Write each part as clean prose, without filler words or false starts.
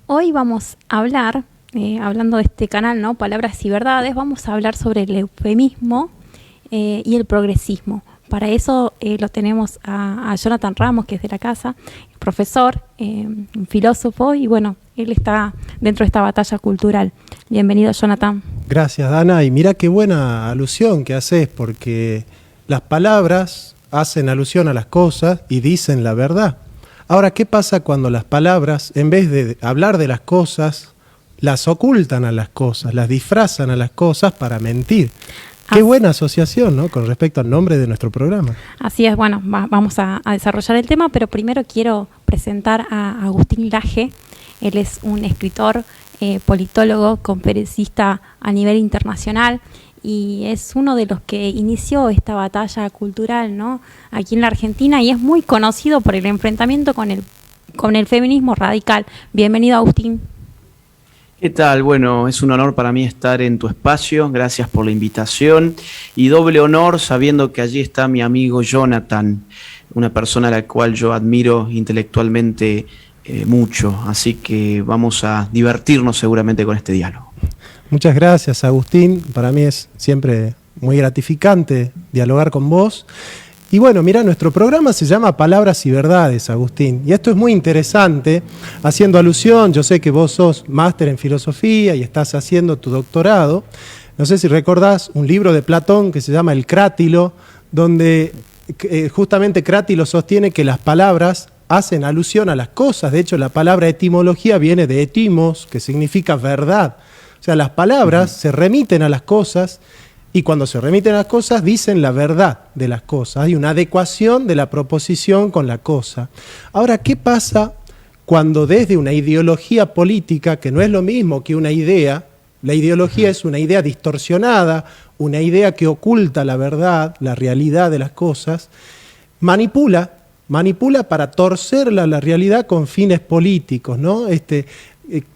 Hoy vamos a hablar, hablando de este canal, ¿no? Palabras y Verdades, vamos a hablar sobre el eufemismo y el progresismo. Para eso lo tenemos a Jonathan Ramos, que es de la casa, profesor, un filósofo, y bueno, él está dentro de esta batalla cultural. Bienvenido, Jonathan. Gracias, Dana, y mira qué buena alusión que haces, porque las palabras hacen alusión a las cosas y dicen la verdad. Ahora, ¿qué pasa cuando las palabras, en vez de hablar de las cosas, las ocultan a las cosas, las disfrazan a las cosas para mentir? Qué buena asociación, ¿no?, con respecto al nombre de nuestro programa. Así es, bueno, vamos a desarrollar el tema, pero primero quiero presentar a Agustín Laje. Él es un escritor, politólogo, conferencista a nivel internacional y es uno de los que inició esta batalla cultural, ¿no?, aquí en la Argentina, y es muy conocido por el enfrentamiento con el feminismo radical. Bienvenido, Agustín. ¿Qué tal? Bueno, es un honor para mí estar en tu espacio, gracias por la invitación, y doble honor sabiendo que allí está mi amigo Jonathan, una persona a la cual yo admiro intelectualmente mucho, así que vamos a divertirnos seguramente con este diálogo. Muchas gracias, Agustín, para mí es siempre muy gratificante dialogar con vos. Y bueno, mira, nuestro programa se llama Palabras y Verdades, Agustín, y esto es muy interesante, haciendo alusión, yo sé que vos sos máster en filosofía y estás haciendo tu doctorado, no sé si recordás un libro de Platón que se llama El Crátilo, donde justamente Crátilo sostiene que las palabras hacen alusión a las cosas. De hecho, la palabra etimología viene de etimos, que significa verdad. O sea, las palabras se remiten a las cosas, y cuando se remiten a las cosas dicen la verdad de las cosas. Hay una adecuación de la proposición con la cosa. Ahora, ¿qué pasa cuando desde una ideología política, que no es lo mismo que una idea, la ideología es una idea distorsionada, una idea que oculta la verdad, la realidad de las cosas, manipula para torcerla la realidad con fines políticos, ¿no?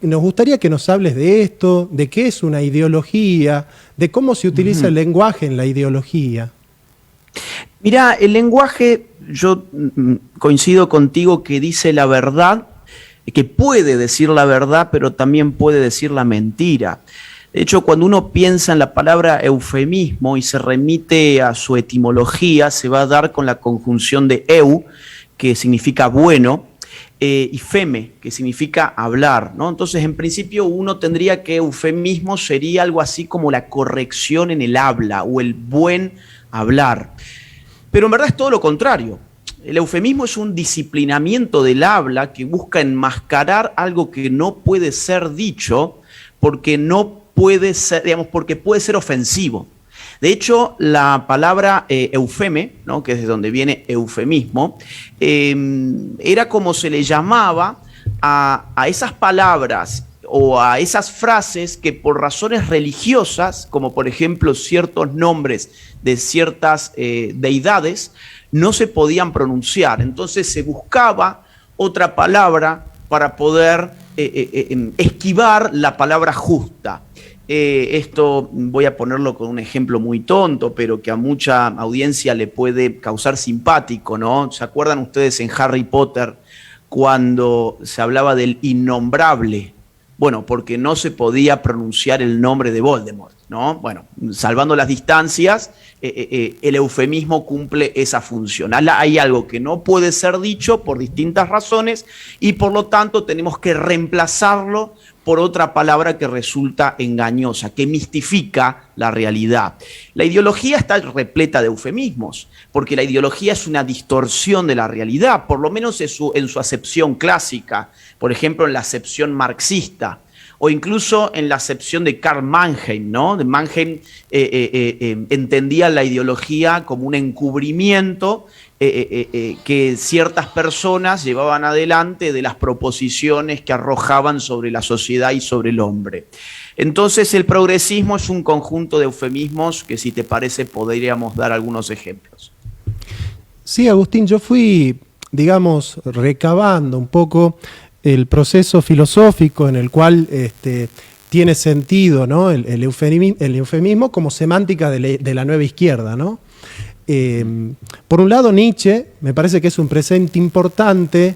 Nos gustaría que nos hables de esto, de qué es una ideología, de cómo se utiliza el lenguaje en la ideología. Mirá, el lenguaje, yo coincido contigo que dice la verdad, que puede decir la verdad, pero también puede decir la mentira. De hecho, cuando uno piensa en la palabra eufemismo y se remite a su etimología, se va a dar con la conjunción de eu, que significa bueno, y feme, que significa hablar, ¿no? Entonces, en principio, uno tendría que eufemismo sería algo así como la corrección en el habla o el buen hablar. Pero en verdad es todo lo contrario. El eufemismo es un disciplinamiento del habla que busca enmascarar algo que no puede ser dicho porque no puede ser, digamos, porque puede ser ofensivo. De hecho, la palabra eufeme, ¿no?, que es de donde viene eufemismo, era como se le llamaba a esas palabras o a esas frases que por razones religiosas, como por ejemplo ciertos nombres de ciertas deidades, no se podían pronunciar. Entonces se buscaba otra palabra para poder esquivar la palabra justa. Esto voy a ponerlo con un ejemplo muy tonto, pero que a mucha audiencia le puede causar simpático, ¿no? ¿Se acuerdan ustedes en Harry Potter cuando se hablaba del innombrable? Bueno, porque no se podía pronunciar el nombre de Voldemort, ¿no? Bueno, salvando las distancias, el eufemismo cumple esa función. Hay algo que no puede ser dicho por distintas razones y por lo tanto tenemos que reemplazarlo por otra palabra que resulta engañosa, que mistifica la realidad. La ideología está repleta de eufemismos, porque la ideología es una distorsión de la realidad, por lo menos en su acepción clásica, por ejemplo, en la acepción marxista, o incluso en la acepción de Karl Mannheim, ¿no? De Mannheim entendía la ideología como un encubrimiento que ciertas personas llevaban adelante de las proposiciones que arrojaban sobre la sociedad y sobre el hombre. Entonces el progresismo es un conjunto de eufemismos que, si te parece, podríamos dar algunos ejemplos. Sí, Agustín, yo fui, digamos, recabando un poco el proceso filosófico en el cual tiene sentido, ¿no?, el eufemismo como semántica de la nueva izquierda, ¿no? Por un lado, Nietzsche me parece que es un presente importante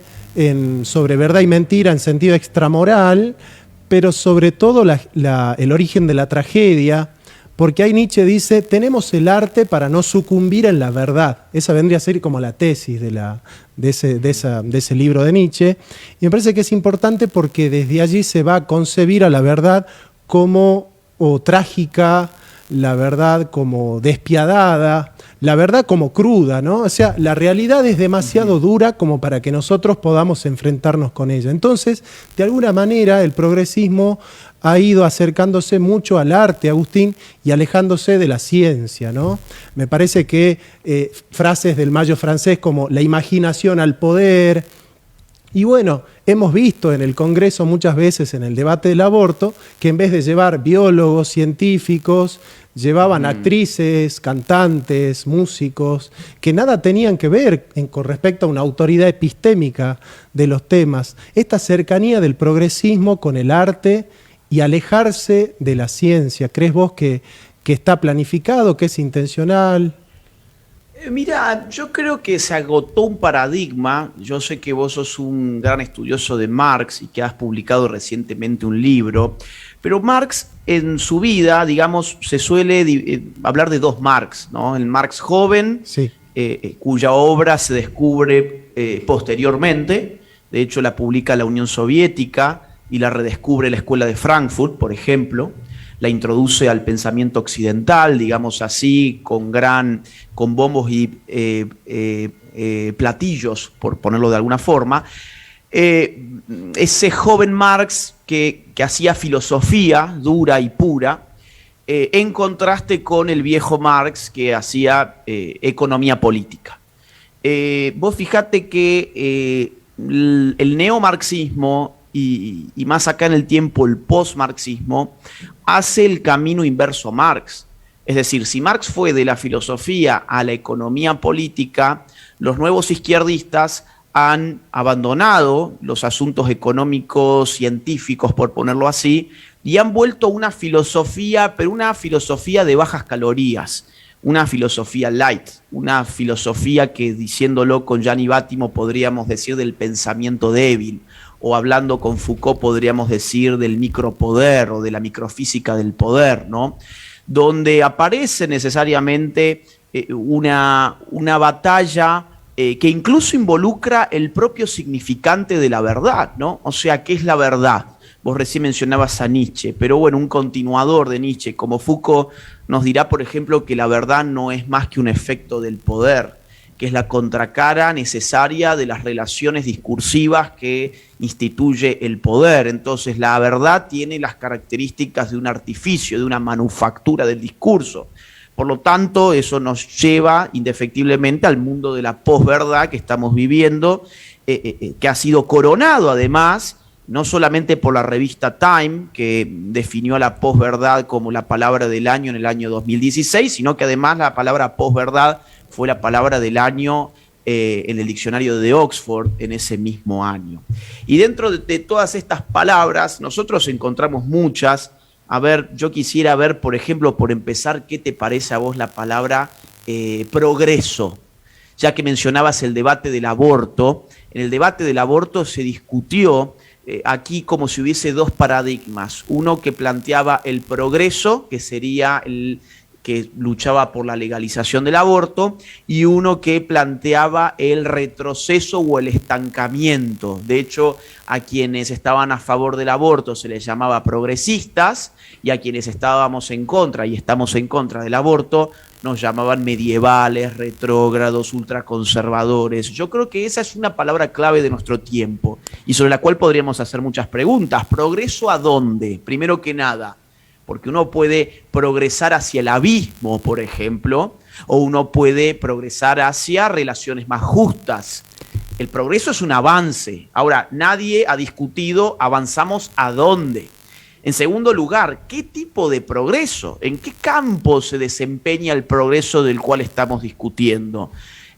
sobre verdad y mentira en sentido extramoral, pero sobre todo el origen de la tragedia, porque ahí Nietzsche dice, tenemos el arte para no sucumbir en la verdad. Esa vendría a ser como la tesis de ese libro de Nietzsche. Y me parece que es importante porque desde allí se va a concebir a la verdad como trágica, la verdad como despiadada, la verdad como cruda, ¿no? O sea, la realidad es demasiado dura como para que nosotros podamos enfrentarnos con ella. Entonces, de alguna manera, el progresismo ha ido acercándose mucho al arte, Agustín, y alejándose de la ciencia, ¿no? Me parece que frases del Mayo francés como la imaginación al poder. Y bueno, hemos visto en el Congreso muchas veces en el debate del aborto que en vez de llevar biólogos, científicos, llevaban actrices, cantantes, músicos, que nada tenían que ver con respecto a una autoridad epistémica de los temas. Esta cercanía del progresismo con el arte y alejarse de la ciencia, ¿crees vos que está planificado, que es intencional? Mira, yo creo que se agotó un paradigma. Yo sé que vos sos un gran estudioso de Marx y que has publicado recientemente un libro, pero Marx en su vida, digamos, se suele hablar de dos Marx, ¿no? El Marx joven, sí, cuya obra se descubre posteriormente, de hecho la publica la Unión Soviética y la redescubre la Escuela de Frankfurt, por ejemplo. La introduce al pensamiento occidental, digamos así, con bombos y platillos, por ponerlo de alguna forma. Ese joven Marx que hacía filosofía dura y pura, en contraste con el viejo Marx que hacía economía política. Vos fijate que el neomarxismo y más acá en el tiempo el postmarxismo hace el camino inverso a Marx. Es decir, si Marx fue de la filosofía a la economía política, los nuevos izquierdistas han abandonado los asuntos económicos, científicos, por ponerlo así, y han vuelto a una filosofía, pero una filosofía de bajas calorías, una filosofía light, una filosofía que, diciéndolo con Gianni Battimo, podríamos decir del pensamiento débil, o hablando con Foucault podríamos decir del micropoder o de la microfísica del poder, ¿no? Donde aparece necesariamente una batalla que incluso involucra el propio significante de la verdad, ¿no? O sea, ¿qué es la verdad? Vos recién mencionabas a Nietzsche, pero bueno, un continuador de Nietzsche como Foucault nos dirá, por ejemplo, que la verdad no es más que un efecto del poder, que es la contracara necesaria de las relaciones discursivas que instituye el poder. Entonces, la verdad tiene las características de un artificio, de una manufactura del discurso. Por lo tanto, eso nos lleva indefectiblemente al mundo de la posverdad que estamos viviendo, que ha sido coronado además, no solamente por la revista Time, que definió a la posverdad como la palabra del año en el año 2016, sino que además la palabra posverdad fue la palabra del año en el diccionario de Oxford en ese mismo año. Y dentro de todas estas palabras, nosotros encontramos muchas. A ver, yo quisiera ver, por ejemplo, por empezar, ¿qué te parece a vos la palabra progreso? Ya que mencionabas el debate del aborto, en el debate del aborto se discutió aquí como si hubiese dos paradigmas. Uno que planteaba el progreso, que sería el que luchaba por la legalización del aborto, y uno que planteaba el retroceso o el estancamiento. De hecho, a quienes estaban a favor del aborto se les llamaba progresistas, y a quienes estábamos en contra y estamos en contra del aborto nos llamaban medievales, retrógrados, ultraconservadores. Yo creo que esa es una palabra clave de nuestro tiempo y sobre la cual podríamos hacer muchas preguntas. ¿Progreso a dónde? Primero que nada, porque uno puede progresar hacia el abismo, por ejemplo, o uno puede progresar hacia relaciones más justas. El progreso es un avance. Ahora, nadie ha discutido avanzamos a dónde. En segundo lugar, ¿qué tipo de progreso? ¿En qué campo se desempeña el progreso del cual estamos discutiendo?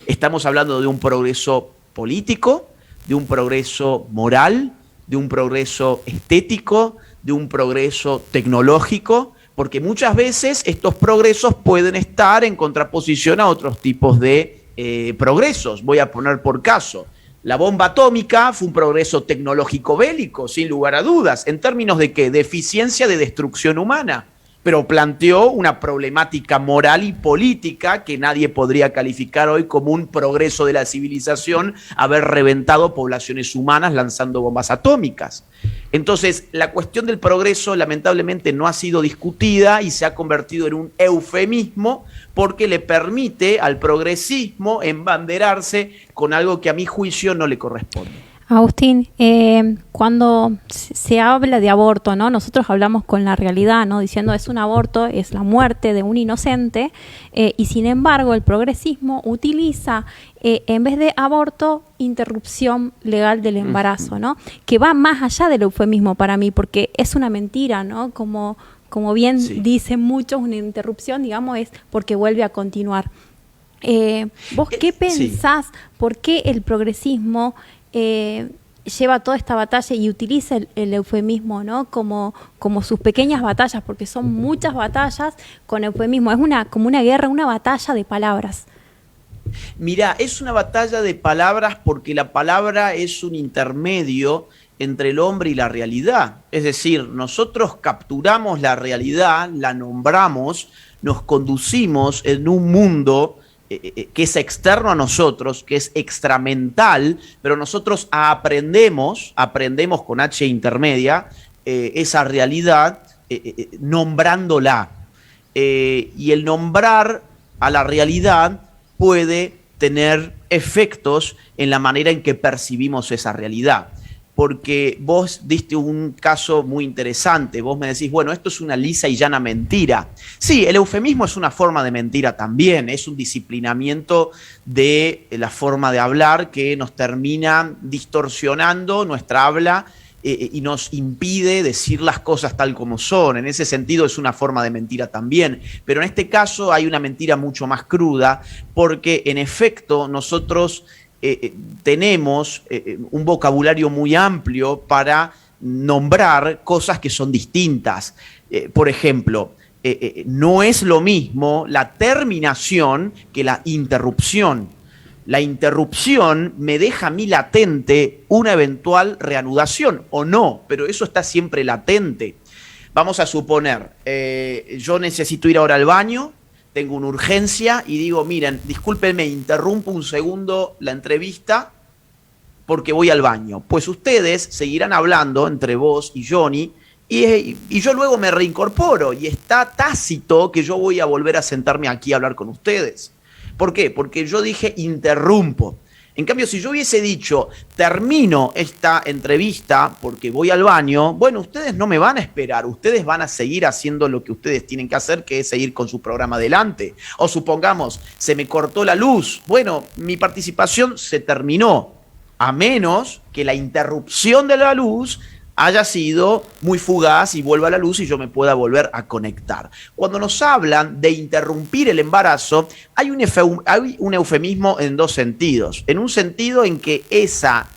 ¿Estamos hablando de un progreso político, de un progreso moral, de un progreso estético, de un progreso tecnológico? Porque muchas veces estos progresos pueden estar en contraposición a otros tipos de progresos. Voy a poner por caso La bomba atómica fue un progreso tecnológico bélico, sin lugar a dudas, en términos de ¿qué? De eficiencia de destrucción humana, pero planteó una problemática moral y política que nadie podría calificar hoy como un progreso de la civilización, haber reventado poblaciones humanas lanzando bombas atómicas. Entonces, la cuestión del progreso lamentablemente no ha sido discutida y se ha convertido en un eufemismo porque le permite al progresismo embanderarse con algo que a mi juicio no le corresponde. Agustín, cuando se habla de aborto, ¿no? Nosotros hablamos con la realidad, ¿no? Diciendo es un aborto, es la muerte de un inocente, y sin embargo el progresismo utiliza, en vez de aborto, interrupción legal del embarazo, ¿no? Que va más allá del eufemismo para mí, porque es una mentira, ¿no? Como bien dicen muchos, una interrupción, digamos, es porque vuelve a continuar. ¿Vos qué pensás? ¿Por qué el progresismo lleva toda esta batalla y utiliza el eufemismo, ¿no? como sus pequeñas batallas, porque son muchas batallas con eufemismo? Es como una guerra, una batalla de palabras. Mirá, es una batalla de palabras porque la palabra es un intermedio entre el hombre y la realidad. Es decir, nosotros capturamos la realidad, la nombramos, nos conducimos en un mundo que es externo a nosotros, que es extramental, pero nosotros aprendemos con H intermedia, esa realidad nombrándola. Y el nombrar a la realidad puede tener efectos en la manera en que percibimos esa realidad. Porque vos diste un caso muy interesante, vos me decís, bueno, esto es una lisa y llana mentira. Sí, el eufemismo es una forma de mentira también, es un disciplinamiento de la forma de hablar que nos termina distorsionando nuestra habla y nos impide decir las cosas tal como son. En ese sentido es una forma de mentira también, pero en este caso hay una mentira mucho más cruda porque en efecto nosotros tenemos un vocabulario muy amplio para nombrar cosas que son distintas. Por ejemplo, no es lo mismo la terminación que la interrupción. La interrupción me deja a mí latente una eventual reanudación, o no, pero eso está siempre latente. Vamos a suponer, yo necesito ir ahora al baño, tengo una urgencia y digo, miren, discúlpenme, interrumpo un segundo la entrevista porque voy al baño. Pues ustedes seguirán hablando entre vos y Johnny y yo luego me reincorporo y está tácito que yo voy a volver a sentarme aquí a hablar con ustedes. ¿Por qué? Porque yo dije interrumpo. En cambio, si yo hubiese dicho, termino esta entrevista porque voy al baño, bueno, ustedes no me van a esperar, ustedes van a seguir haciendo lo que ustedes tienen que hacer, que es seguir con su programa adelante. O supongamos, se me cortó la luz, bueno, mi participación se terminó, a menos que la interrupción de la luz haya sido muy fugaz y vuelva a la luz y yo me pueda volver a conectar. Cuando nos hablan de interrumpir el embarazo, hay un eufemismo en dos sentidos. En un sentido en que esa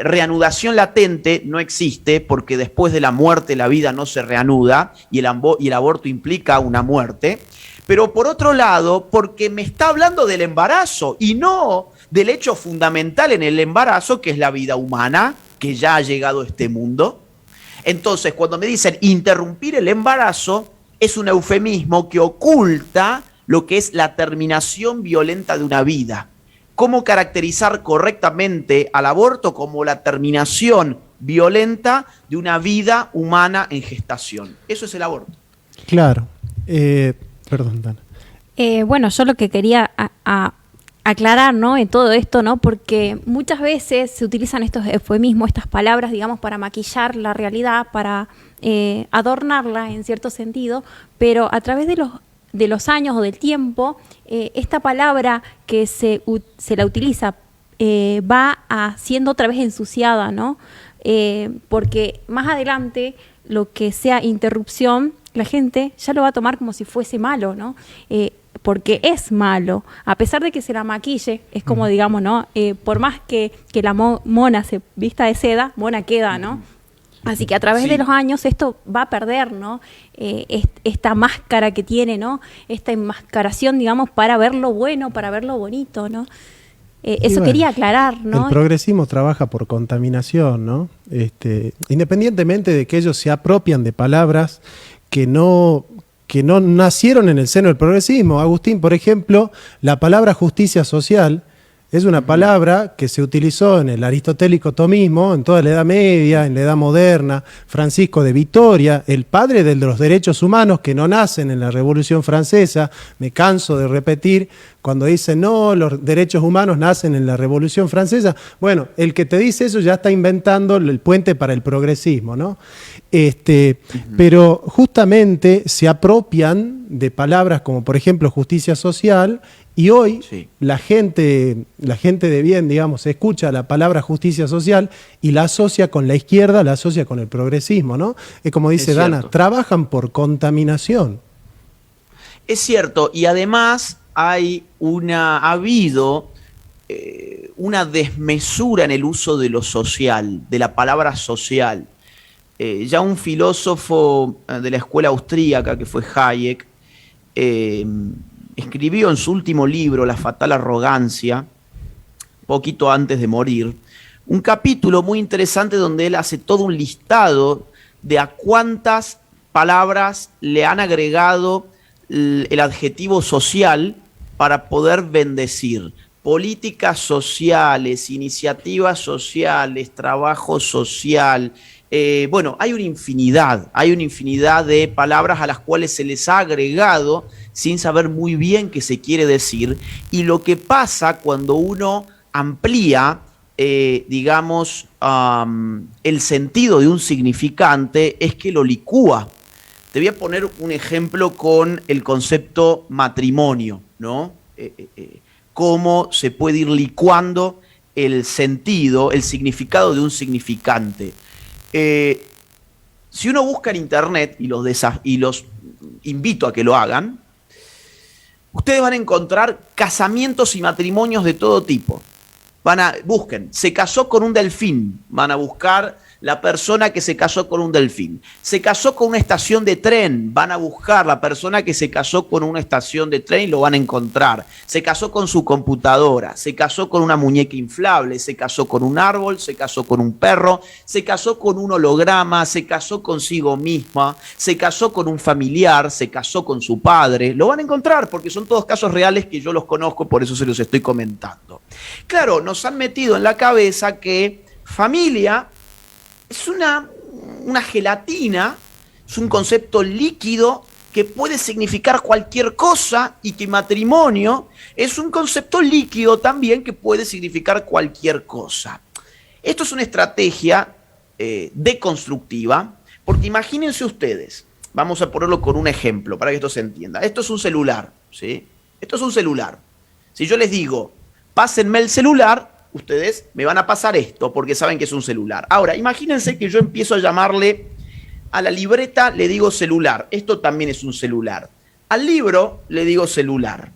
reanudación latente no existe porque después de la muerte la vida no se reanuda y el aborto implica una muerte. Pero por otro lado, porque me está hablando del embarazo y no del hecho fundamental en el embarazo, que es la vida humana, que ya ha llegado a este mundo. Entonces, cuando me dicen interrumpir el embarazo, es un eufemismo que oculta lo que es la terminación violenta de una vida. ¿Cómo caracterizar correctamente al aborto como la terminación violenta de una vida humana en gestación? Eso es el aborto. Claro. Perdón, Dana. Bueno, yo lo que quería aclarar, ¿no?, en todo esto, ¿no?, porque muchas veces se utilizan estos eufemismos, estas palabras, digamos, para maquillar la realidad, para adornarla en cierto sentido, pero a través de los años o del tiempo, esta palabra que se la utiliza va siendo otra vez ensuciada, ¿no? Porque más adelante lo que sea interrupción, la gente ya lo va a tomar como si fuese malo, ¿no? Porque es malo, a pesar de que se la maquille, es como digamos, ¿no? Por más que la mona se vista de seda, mona queda, ¿no? Así que a través de los años esto va a perder, ¿no? Esta máscara que tiene, ¿no? Esta enmascaración, digamos, para ver lo bueno, para ver lo bonito, ¿no? Eso quería aclarar, ¿no? El progresismo trabaja por contaminación, ¿no? Independientemente de que ellos se apropian de palabras que no nacieron en el seno del progresismo. Agustín, por ejemplo, la palabra justicia social es una palabra que se utilizó en el aristotélico tomismo, en toda la Edad Media, en la Edad Moderna. Francisco de Vitoria, el padre de los derechos humanos que no nacen en la Revolución Francesa, me canso de repetir, cuando dicen, no, los derechos humanos nacen en la Revolución Francesa. Bueno, el que te dice eso ya está inventando el puente para el progresismo, ¿no? Pero justamente se apropian de palabras como, por ejemplo, justicia social, y hoy la gente de bien, digamos, escucha la palabra justicia social y la asocia con la izquierda, la asocia con el progresismo, ¿no? Es como dice Dana, trabajan por contaminación. Es cierto, y además ha habido una desmesura en el uso de lo social, de la palabra social. Ya un filósofo de la escuela austríaca, que fue Hayek, escribió en su último libro, La fatal arrogancia, poquito antes de morir, un capítulo muy interesante donde él hace todo un listado de a cuántas palabras le han agregado el adjetivo social para poder bendecir. Políticas sociales, iniciativas sociales, trabajo social. Bueno, hay una infinidad de palabras a las cuales se les ha agregado sin saber muy bien qué se quiere decir. Y lo que pasa cuando uno amplía, digamos, el sentido de un significante es que lo licúa. Te voy a poner un ejemplo con el concepto matrimonio, ¿no? Cómo se puede ir licuando el sentido, el significado de un significante. Si uno busca en internet, y los invito a que lo hagan, ustedes van a encontrar casamientos y matrimonios de todo tipo. Busquen, se casó con un delfín, van a buscar la persona que se casó con un delfín. Se casó con una estación de tren, van a buscar la persona que se casó con una estación de tren y lo van a encontrar. Se casó con su computadora, se casó con una muñeca inflable, se casó con un árbol, se casó con un perro, se casó con un holograma, se casó consigo misma, se casó con un familiar, se casó con su padre. Lo van a encontrar porque son todos casos reales que yo los conozco, por eso se los estoy comentando. Claro, nos han metido en la cabeza que familia es una gelatina, es un concepto líquido que puede significar cualquier cosa, y que matrimonio es un concepto líquido también que puede significar cualquier cosa. Esto es una estrategia deconstructiva, porque imagínense ustedes, vamos a ponerlo con un ejemplo para que esto se entienda. Esto es un celular, ¿sí? Esto es un celular. Si yo les digo, pásenme el celular, ustedes me van a pasar esto porque saben que es un celular. Ahora, imagínense que yo empiezo a llamarle a la libreta, le digo celular. Esto también es un celular. Al libro le digo celular.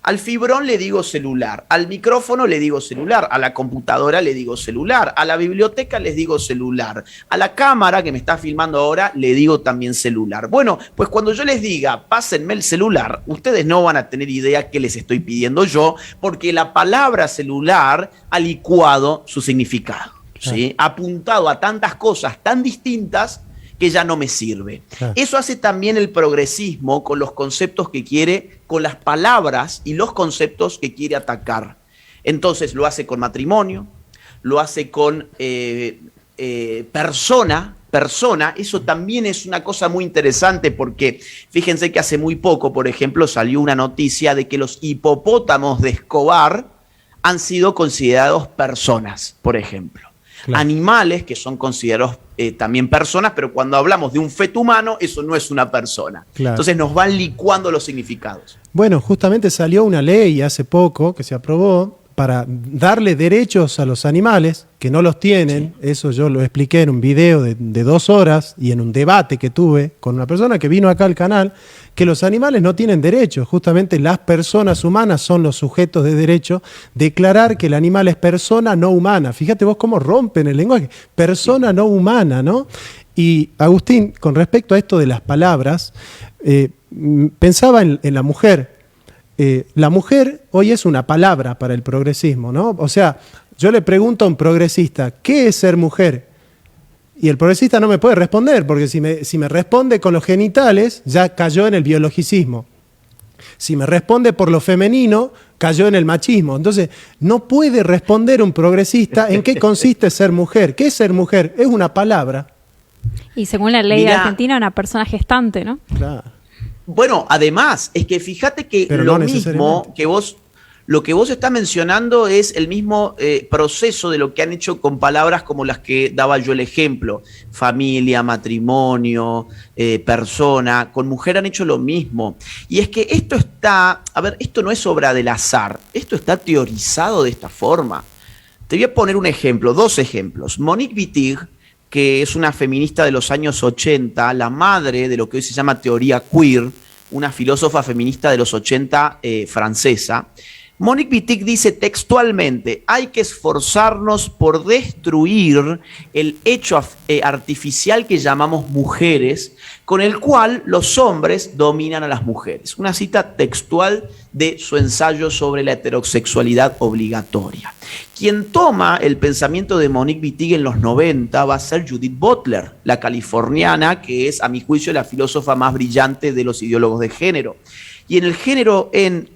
Al fibrón le digo celular. Al micrófono le digo celular. A la computadora le digo celular. A la biblioteca les digo celular. A la cámara que me está filmando ahora le digo también celular. Bueno, pues cuando yo les diga, pásenme el celular, ustedes no van a tener idea qué les estoy pidiendo yo, porque la palabra celular ha licuado su significado, ¿sí? Ha apuntado a tantas cosas tan distintas que ya no me sirve. Eso hace también el progresismo con los conceptos que quiere, con las palabras y los conceptos que quiere atacar. Entonces lo hace con matrimonio, lo hace con persona, eso también es una cosa muy interesante, porque fíjense que hace muy poco, por ejemplo, salió una noticia de que los hipopótamos de Escobar han sido considerados personas, por ejemplo. Claro. Animales que son considerados también personas, pero cuando hablamos de un feto humano, eso no es una persona. Claro. Entonces nos van licuando los significados. Bueno, justamente salió una ley hace poco que se aprobó para darle derechos a los animales que no los tienen. Sí. Eso yo lo expliqué en un video de 2 horas y en un debate que tuve con una persona que vino acá al canal, que los animales no tienen derechos. Justamente las personas humanas son los sujetos de derecho. Declarar que el animal es persona no humana. Fíjate vos cómo rompen el lenguaje. Persona no humana, ¿no? Y Agustín, con respecto a esto de las palabras, pensaba en la mujer. la mujer hoy es una palabra para el progresismo, ¿no? O sea, yo le pregunto a un progresista, ¿qué es ser mujer? Y el progresista no me puede responder, porque si me responde con los genitales, ya cayó en el biologicismo. Si me responde por lo femenino, cayó en el machismo. Entonces, no puede responder un progresista en qué consiste ser mujer. ¿Qué es ser mujer? Es una palabra. Y según la ley de Argentina, una persona gestante, ¿no? Claro. Bueno, además, es que fíjate que lo mismo que vos, lo que vos estás mencionando es el mismo proceso de lo que han hecho con palabras como las que daba yo el ejemplo. Familia, matrimonio, persona. Con mujer han hecho lo mismo. Y es que esto está, a ver, esto no es obra del azar. Esto está teorizado de esta forma. Te voy a poner un ejemplo, dos ejemplos. Monique Wittig, que es una feminista de los años 80, la madre de lo que hoy se llama teoría queer, una filósofa feminista de los 80 francesa. Monique Wittig dice textualmente, hay que esforzarnos por destruir el hecho artificial que llamamos mujeres, con el cual los hombres dominan a las mujeres. Una cita textual de su ensayo sobre la heterosexualidad obligatoria. Quien toma el pensamiento de Monique Wittig en los 90 va a ser Judith Butler, la californiana, que es, a mi juicio, la filósofa más brillante de los ideólogos de género. Y en El género en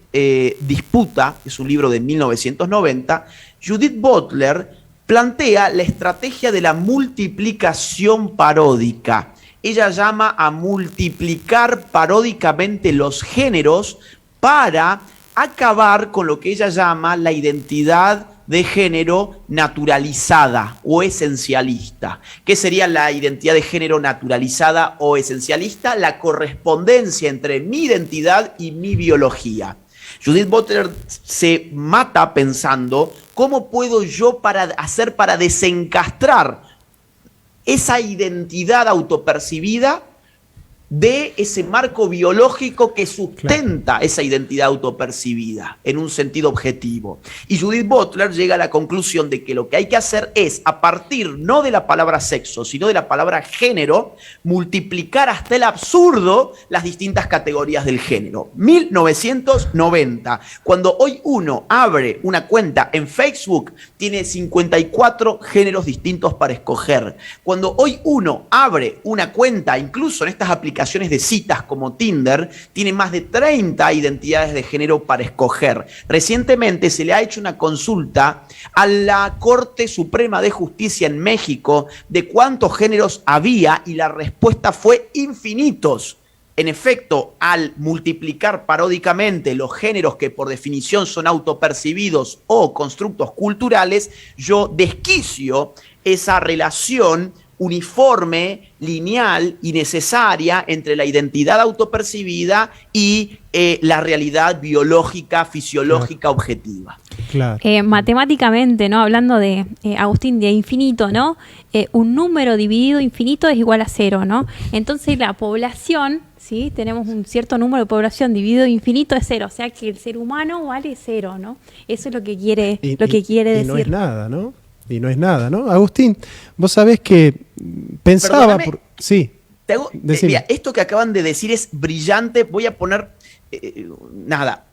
disputa, es un libro de 1990, Judith Butler plantea la estrategia de la multiplicación paródica. Ella llama a multiplicar paródicamente los géneros para acabar con lo que ella llama la identidad de género naturalizada o esencialista. ¿Qué sería la identidad de género naturalizada o esencialista? La correspondencia entre mi identidad y mi biología. Judith Butler se mata pensando cómo puedo yo hacer para desencastrar esa identidad autopercibida de ese marco biológico que sustenta esa identidad autopercibida en un sentido objetivo. Y Judith Butler llega a la conclusión de que lo que hay que hacer es, a partir no de la palabra sexo, sino de la palabra género, multiplicar hasta el absurdo las distintas categorías del género. 1990, cuando hoy uno abre una cuenta en Facebook, tiene 54 géneros distintos para escoger. Cuando hoy uno abre una cuenta, incluso en estas aplicaciones de citas como Tinder, tiene más de 30 identidades de género para escoger. Recientemente se le ha hecho una consulta a la Corte Suprema de Justicia en México de cuántos géneros había y la respuesta fue infinitos. En efecto, al multiplicar paródicamente los géneros que por definición son autopercibidos o constructos culturales, yo desquicio esa relación uniforme, lineal y necesaria entre la identidad autopercibida y la realidad biológica, fisiológica, objetiva. Claro. Matemáticamente, ¿no? Hablando de Agustín, de infinito, ¿no? Un número dividido infinito es igual a cero, ¿no? Entonces la población, ¿sí? Tenemos un cierto número de población dividido infinito es cero, o sea que el ser humano vale cero, ¿no? Eso es lo que quiere, decir. No es nada, ¿no? Y no es nada, ¿no? Agustín, vos sabés que pensaba... Sí. Mira, esto que acaban de decir es brillante. Voy a poner,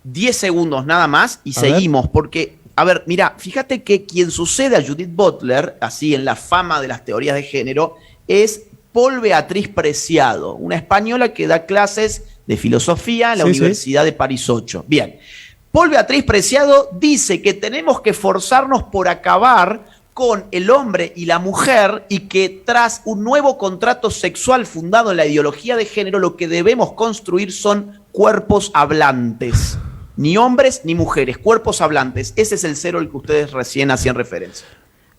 10 segundos nada más y seguimos. Porque, a ver, mira, fíjate que quien sucede a Judith Butler, así en la fama de las teorías de género, es Paul Beatriz Preciado, una española que da clases de filosofía en la Universidad de París 8. Bien. Paul Beatriz Preciado dice que tenemos que esforzarnos por acabar con el hombre y la mujer y que tras un nuevo contrato sexual fundado en la ideología de género, lo que debemos construir son cuerpos hablantes. Ni hombres ni mujeres, cuerpos hablantes. Ese es el cero al que ustedes recién hacían referencia.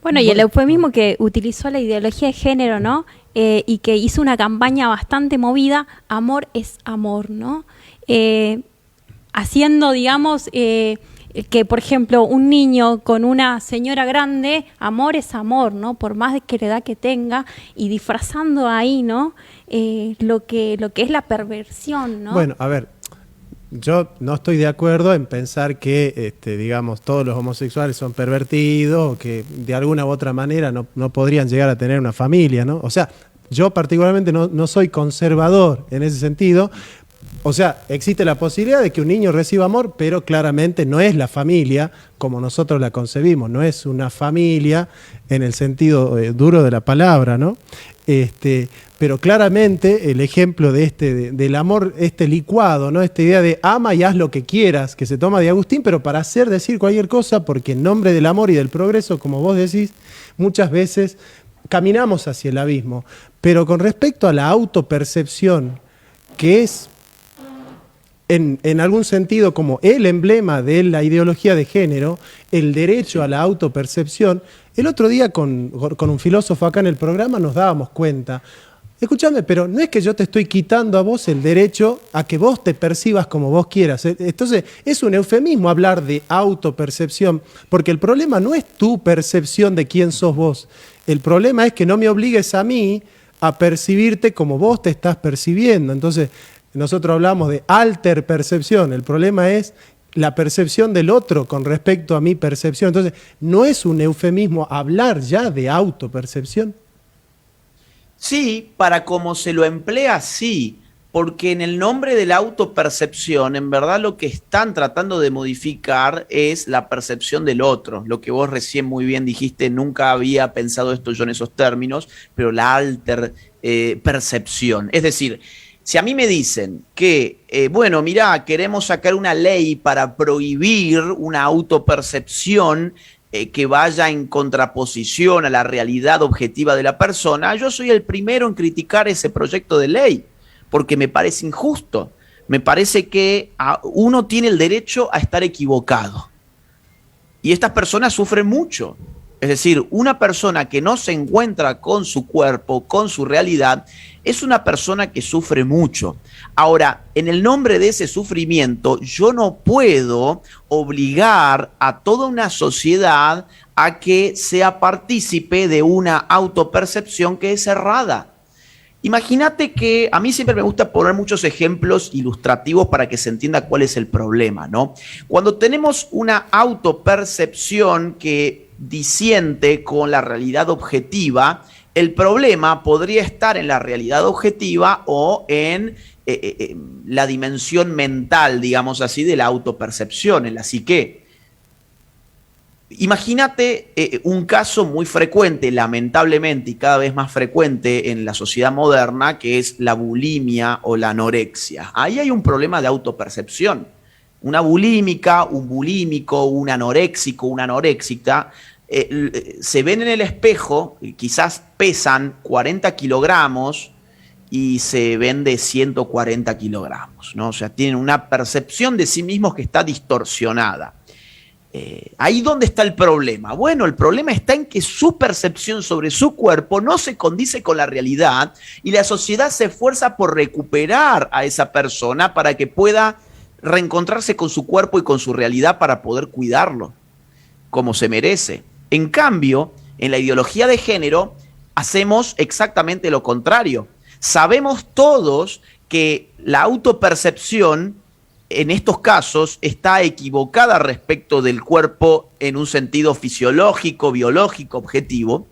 Bueno, y el eufemismo que utilizó la ideología de género, ¿no? Y que hizo una campaña bastante movida, amor es amor, ¿no? Haciendo, digamos... que, por ejemplo, un niño con una señora grande, amor es amor, ¿no? Por más de que la edad que tenga, y disfrazando ahí, ¿no? Lo que es la perversión, ¿no? Bueno, a ver, yo no estoy de acuerdo en pensar que, digamos, todos los homosexuales son pervertidos o que de alguna u otra manera no podrían llegar a tener una familia, ¿no? O sea, yo particularmente no soy conservador en ese sentido, O sea, existe la posibilidad de que un niño reciba amor, pero claramente no es la familia como nosotros la concebimos, no es una familia en el sentido duro de la palabra, ¿no? Pero claramente el ejemplo de del amor, licuado, ¿no? Esta idea de ama y haz lo que quieras, que se toma de Agustín, pero para decir cualquier cosa, porque en nombre del amor y del progreso, como vos decís, muchas veces caminamos hacia el abismo. Pero con respecto a la autopercepción, que es en algún sentido como el emblema de la ideología de género, el derecho a la autopercepción, el otro día con un filósofo acá en el programa nos dábamos cuenta, escúchame, pero no es que yo te estoy quitando a vos el derecho a que vos te percibas como vos quieras. Entonces es un eufemismo hablar de autopercepción, porque el problema no es tu percepción de quién sos vos, el problema es que no me obligues a mí a percibirte como vos te estás percibiendo. Entonces nosotros hablamos de alterpercepción, el problema es la percepción del otro con respecto a mi percepción. Entonces, ¿no es un eufemismo hablar ya de autopercepción? Sí, para cómo se lo emplea, sí, porque en el nombre de la autopercepción, en verdad lo que están tratando de modificar es la percepción del otro. Lo que vos recién muy bien dijiste, nunca había pensado esto yo en esos términos, pero la alterpercepción. Es decir, si a mí me dicen que, bueno, mirá, queremos sacar una ley para prohibir una autopercepción que vaya en contraposición a la realidad objetiva de la persona, yo soy el primero en criticar ese proyecto de ley, porque me parece injusto. Me parece que uno tiene el derecho a estar equivocado. Y estas personas sufren mucho. Es decir, una persona que no se encuentra con su cuerpo, con su realidad, es una persona que sufre mucho. Ahora, en el nombre de ese sufrimiento, yo no puedo obligar a toda una sociedad a que sea partícipe de una autopercepción que es errada. Imagínate que a mí siempre me gusta poner muchos ejemplos ilustrativos para que se entienda cuál es el problema, ¿no? Cuando tenemos una autopercepción que disiente con la realidad objetiva, el problema podría estar en la realidad objetiva o en la dimensión mental, digamos así, de la autopercepción, en la psique. Imagínate un caso muy frecuente, lamentablemente, y cada vez más frecuente en la sociedad moderna, que es la bulimia o la anorexia. Ahí hay un problema de autopercepción. Una bulímica, un bulímico, un anoréxico, una anoréxica, se ven en el espejo, quizás pesan 40 kilogramos y se ven de 140 kilogramos, ¿no? O sea, tienen una percepción de sí mismos que está distorsionada. Ahí ¿dónde está el problema? Bueno, el problema está en que su percepción sobre su cuerpo no se condice con la realidad y la sociedad se esfuerza por recuperar a esa persona para que pueda reencontrarse con su cuerpo y con su realidad para poder cuidarlo como se merece. En cambio, en la ideología de género hacemos exactamente lo contrario. Sabemos todos que la autopercepción en estos casos está equivocada respecto del cuerpo en un sentido fisiológico, biológico, objetivo.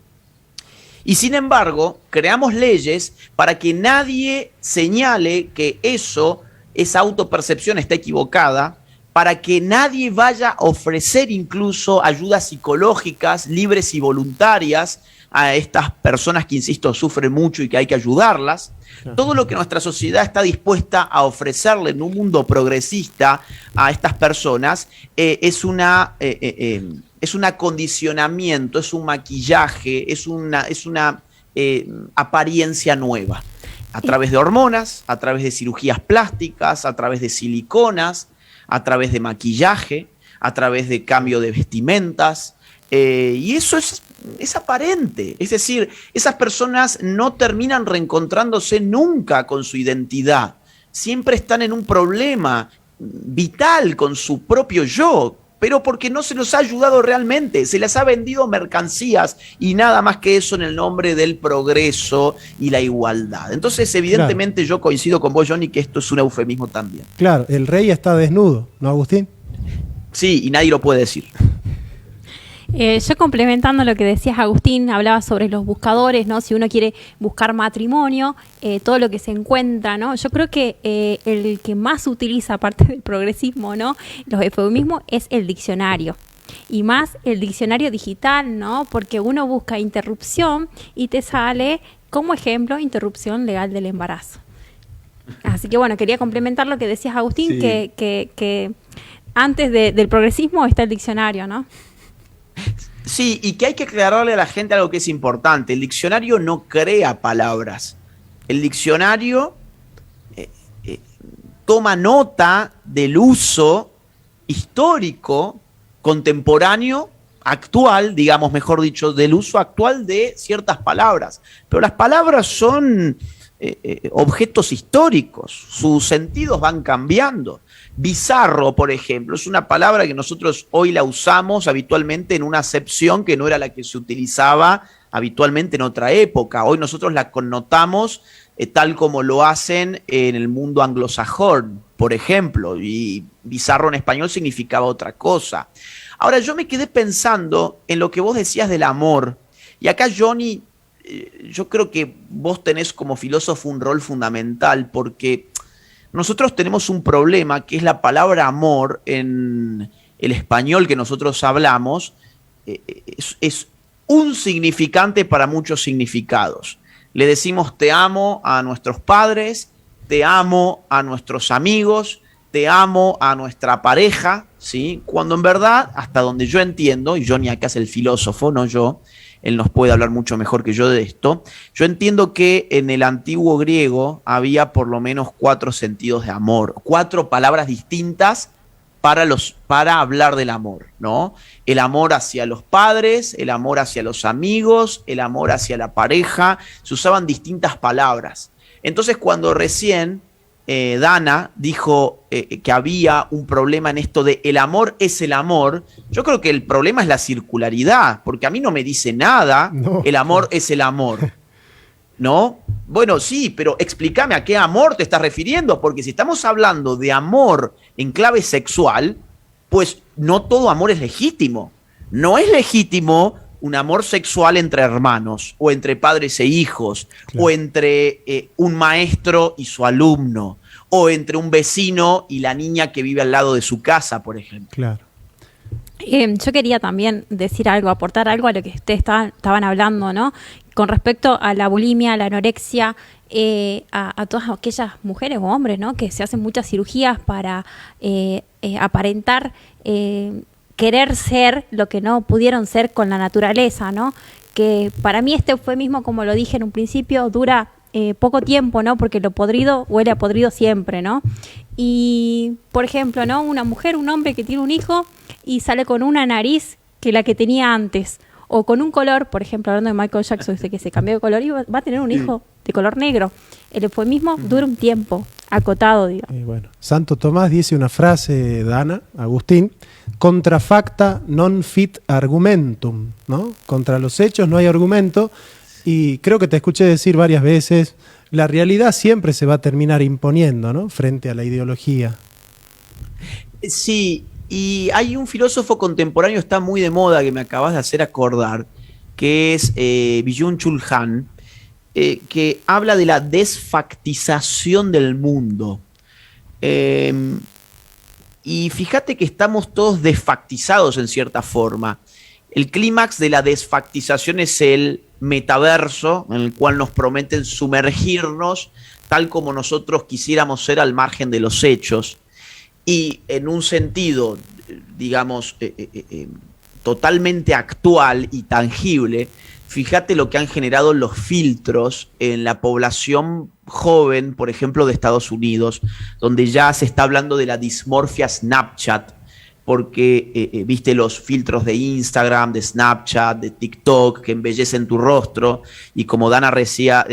Y sin embargo, creamos leyes para que nadie señale que esa autopercepción está equivocada, para que nadie vaya a ofrecer incluso ayudas psicológicas libres y voluntarias a estas personas que, insisto, sufren mucho y que hay que ayudarlas. Todo lo que nuestra sociedad está dispuesta a ofrecerle en un mundo progresista a estas personas es un acondicionamiento, es un maquillaje, es una apariencia nueva. A través de hormonas, a través de cirugías plásticas, a través de siliconas, a través de maquillaje, a través de cambio de vestimentas. Y eso es aparente. Es decir, esas personas no terminan reencontrándose nunca con su identidad. Siempre están en un problema vital con su propio yo, pero porque no se los ha ayudado realmente. Se les ha vendido mercancías y nada más que eso en el nombre del progreso y la igualdad. Entonces, evidentemente, claro, yo coincido con vos, Johnny, que esto es un eufemismo también. Claro, el rey está desnudo, ¿no, Agustín? Sí, y nadie lo puede decir. Yo complementando lo que decías, Agustín, hablaba sobre los buscadores, ¿no? Si uno quiere buscar matrimonio, todo lo que se encuentra, ¿no? Yo creo que el que más utiliza, aparte del progresismo, ¿no? Los eufemismos, es el diccionario. Y más el diccionario digital, ¿no? Porque uno busca interrupción y te sale, como ejemplo, interrupción legal del embarazo. Así que bueno, quería complementar lo que decías, Agustín, sí. que antes del progresismo está el diccionario, ¿no? Sí, y que hay que aclararle a la gente algo que es importante. El diccionario no crea palabras. El diccionario toma nota del uso histórico, contemporáneo, actual, digamos, mejor dicho, del uso actual de ciertas palabras. Pero las palabras son objetos históricos, sus sentidos van cambiando. Bizarro, por ejemplo, es una palabra que nosotros hoy la usamos habitualmente en una acepción que no era la que se utilizaba habitualmente en otra época. Hoy nosotros la connotamos tal como lo hacen en el mundo anglosajón, por ejemplo, y bizarro en español significaba otra cosa. Ahora, yo me quedé pensando en lo que vos decías del amor, y acá, Johnny, yo creo que vos tenés como filósofo un rol fundamental, porque nosotros tenemos un problema que es la palabra amor en el español que nosotros hablamos, es un significante para muchos significados. Le decimos te amo a nuestros padres, te amo a nuestros amigos, te amo a nuestra pareja, ¿sí? Cuando en verdad, hasta donde yo entiendo, y Johnny acá es el filósofo, no yo, él nos puede hablar mucho mejor que yo de esto, yo entiendo que en el antiguo griego había por lo menos 4 sentidos de amor, 4 palabras distintas para hablar del amor, ¿no? El amor hacia los padres, el amor hacia los amigos, el amor hacia la pareja, se usaban distintas palabras. Entonces, cuando recién Dana dijo que había un problema en esto de el amor es el amor, yo creo que el problema es la circularidad, porque a mí no me dice nada, no. El amor es el amor, ¿no? Bueno, sí, pero explícame a qué amor te estás refiriendo, porque si estamos hablando de amor en clave sexual, pues no todo amor es legítimo. No es legítimo un amor sexual entre hermanos, o entre padres e hijos, claro. O entre un maestro y su alumno, o entre un vecino y la niña que vive al lado de su casa, por ejemplo. Claro. Yo quería también decir algo, aportar algo a lo que ustedes estaban hablando, ¿no? Con respecto a la bulimia, a la anorexia, a todas aquellas mujeres o hombres, ¿no? Que se hacen muchas cirugías para aparentar querer ser lo que no pudieron ser con la naturaleza, ¿no? Que para mí este eufemismo, como lo dije en un principio, dura poco tiempo, ¿no? Porque lo podrido huele a podrido siempre, ¿no? Y, por ejemplo, ¿no? Una mujer, un hombre que tiene un hijo y sale con una nariz que la que tenía antes, o con un color, por ejemplo, hablando de Michael Jackson, que se cambió de color y va a tener un hijo de color negro. El eufemismo dura un tiempo, acotado, digo. Bueno, Santo Tomás dice una frase, Dana, Agustín, contra facta non fit argumentum, ¿no? Contra los hechos no hay argumento, y creo que te escuché decir varias veces, la realidad siempre se va a terminar imponiendo, ¿no? Frente a la ideología. Sí, y hay un filósofo contemporáneo, está muy de moda, que me acabas de hacer acordar, que es Byung-Chul Han, que habla de la desfactización del mundo. Y fíjate que estamos todos desfactizados en cierta forma. El clímax de la desfactización es el metaverso, en el cual nos prometen sumergirnos tal como nosotros quisiéramos ser al margen de los hechos. Y en un sentido, digamos, totalmente actual y tangible, fíjate lo que han generado los filtros en la población joven, por ejemplo, de Estados Unidos, donde ya se está hablando de la dismorfia Snapchat, porque viste los filtros de Instagram, de Snapchat, de TikTok, que embellecen tu rostro, y como Dana decía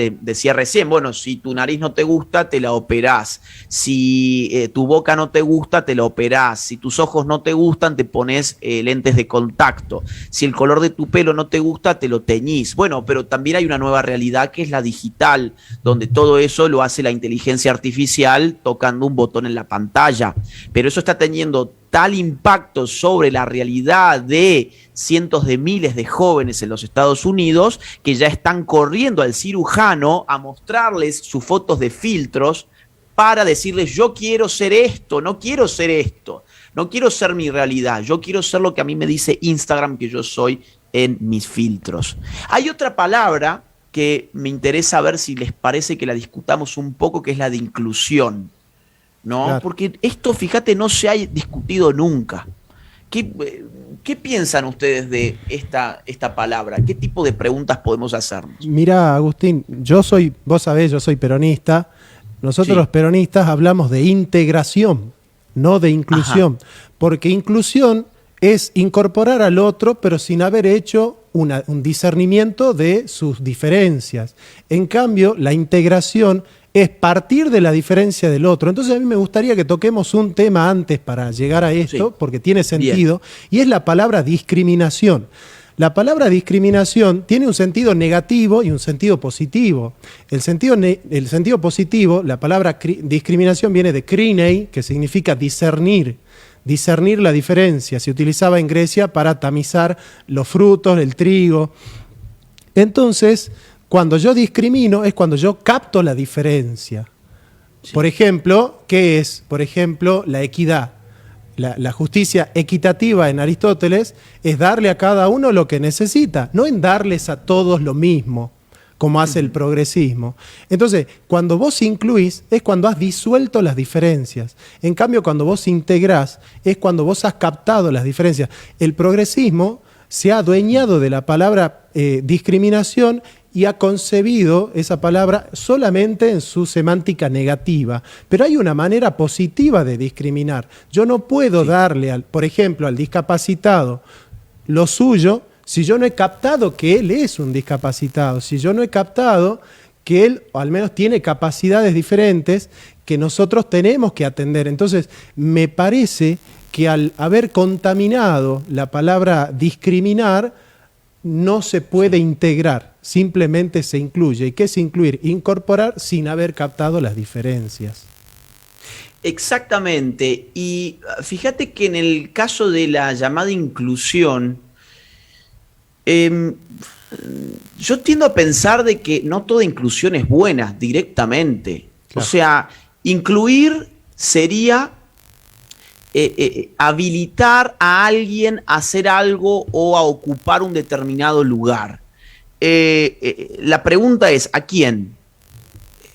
recién, bueno, si tu nariz no te gusta, te la operás, si tu boca no te gusta, te la operás, si tus ojos no te gustan, te pones lentes de contacto, si el color de tu pelo no te gusta, te lo teñís. Bueno, pero también hay una nueva realidad que es la digital, donde todo eso lo hace la inteligencia artificial tocando un botón en la pantalla, pero eso está teniendo tal impacto sobre la realidad de cientos de miles de jóvenes en los Estados Unidos que ya están corriendo al cirujano a mostrarles sus fotos de filtros para decirles: yo quiero ser esto, no quiero ser esto, no quiero ser mi realidad, yo quiero ser lo que a mí me dice Instagram que yo soy en mis filtros. Hay otra palabra que me interesa ver si les parece que la discutamos un poco, que es la de inclusión, ¿no? Claro. Porque esto, fíjate, no se ha discutido nunca. ¿Qué piensan ustedes de esta palabra? ¿Qué tipo de preguntas podemos hacernos? Mira, Agustín, vos sabés, yo soy peronista. Nosotros los peronistas hablamos de integración, no de inclusión. Ajá. Porque inclusión es incorporar al otro, pero sin haber hecho un discernimiento de sus diferencias. En cambio, la integración es partir de la diferencia del otro. Entonces a mí me gustaría que toquemos un tema antes para llegar a esto, porque tiene sentido, y es la palabra discriminación. La palabra discriminación tiene un sentido negativo y un sentido positivo. El sentido positivo, la palabra discriminación viene de krínei, que significa discernir la diferencia. Se utilizaba en Grecia para tamizar los frutos, el trigo. Entonces, cuando yo discrimino es cuando yo capto la diferencia. Sí. Por ejemplo, ¿qué es? Por ejemplo, la equidad. La justicia equitativa en Aristóteles es darle a cada uno lo que necesita, no en darles a todos lo mismo, como hace el progresismo. Entonces, cuando vos incluís es cuando has disuelto las diferencias. En cambio, cuando vos integrás es cuando vos has captado las diferencias. El progresismo se ha adueñado de la palabra discriminación y ha concebido esa palabra solamente en su semántica negativa. Pero hay una manera positiva de discriminar. Yo no puedo darle, por ejemplo, al discapacitado lo suyo si yo no he captado que él es un discapacitado, si yo no he captado que él, o al menos, tiene capacidades diferentes que nosotros tenemos que atender. Entonces, me parece que al haber contaminado la palabra discriminar, no se puede integrar, simplemente se incluye. ¿Y qué es incluir? Incorporar sin haber captado las diferencias. Exactamente. Y fíjate que en el caso de la llamada inclusión, yo tiendo a pensar de que no toda inclusión es buena directamente. Claro. O sea, incluir sería habilitar a alguien a hacer algo o a ocupar un determinado lugar. La pregunta es: ¿a quién?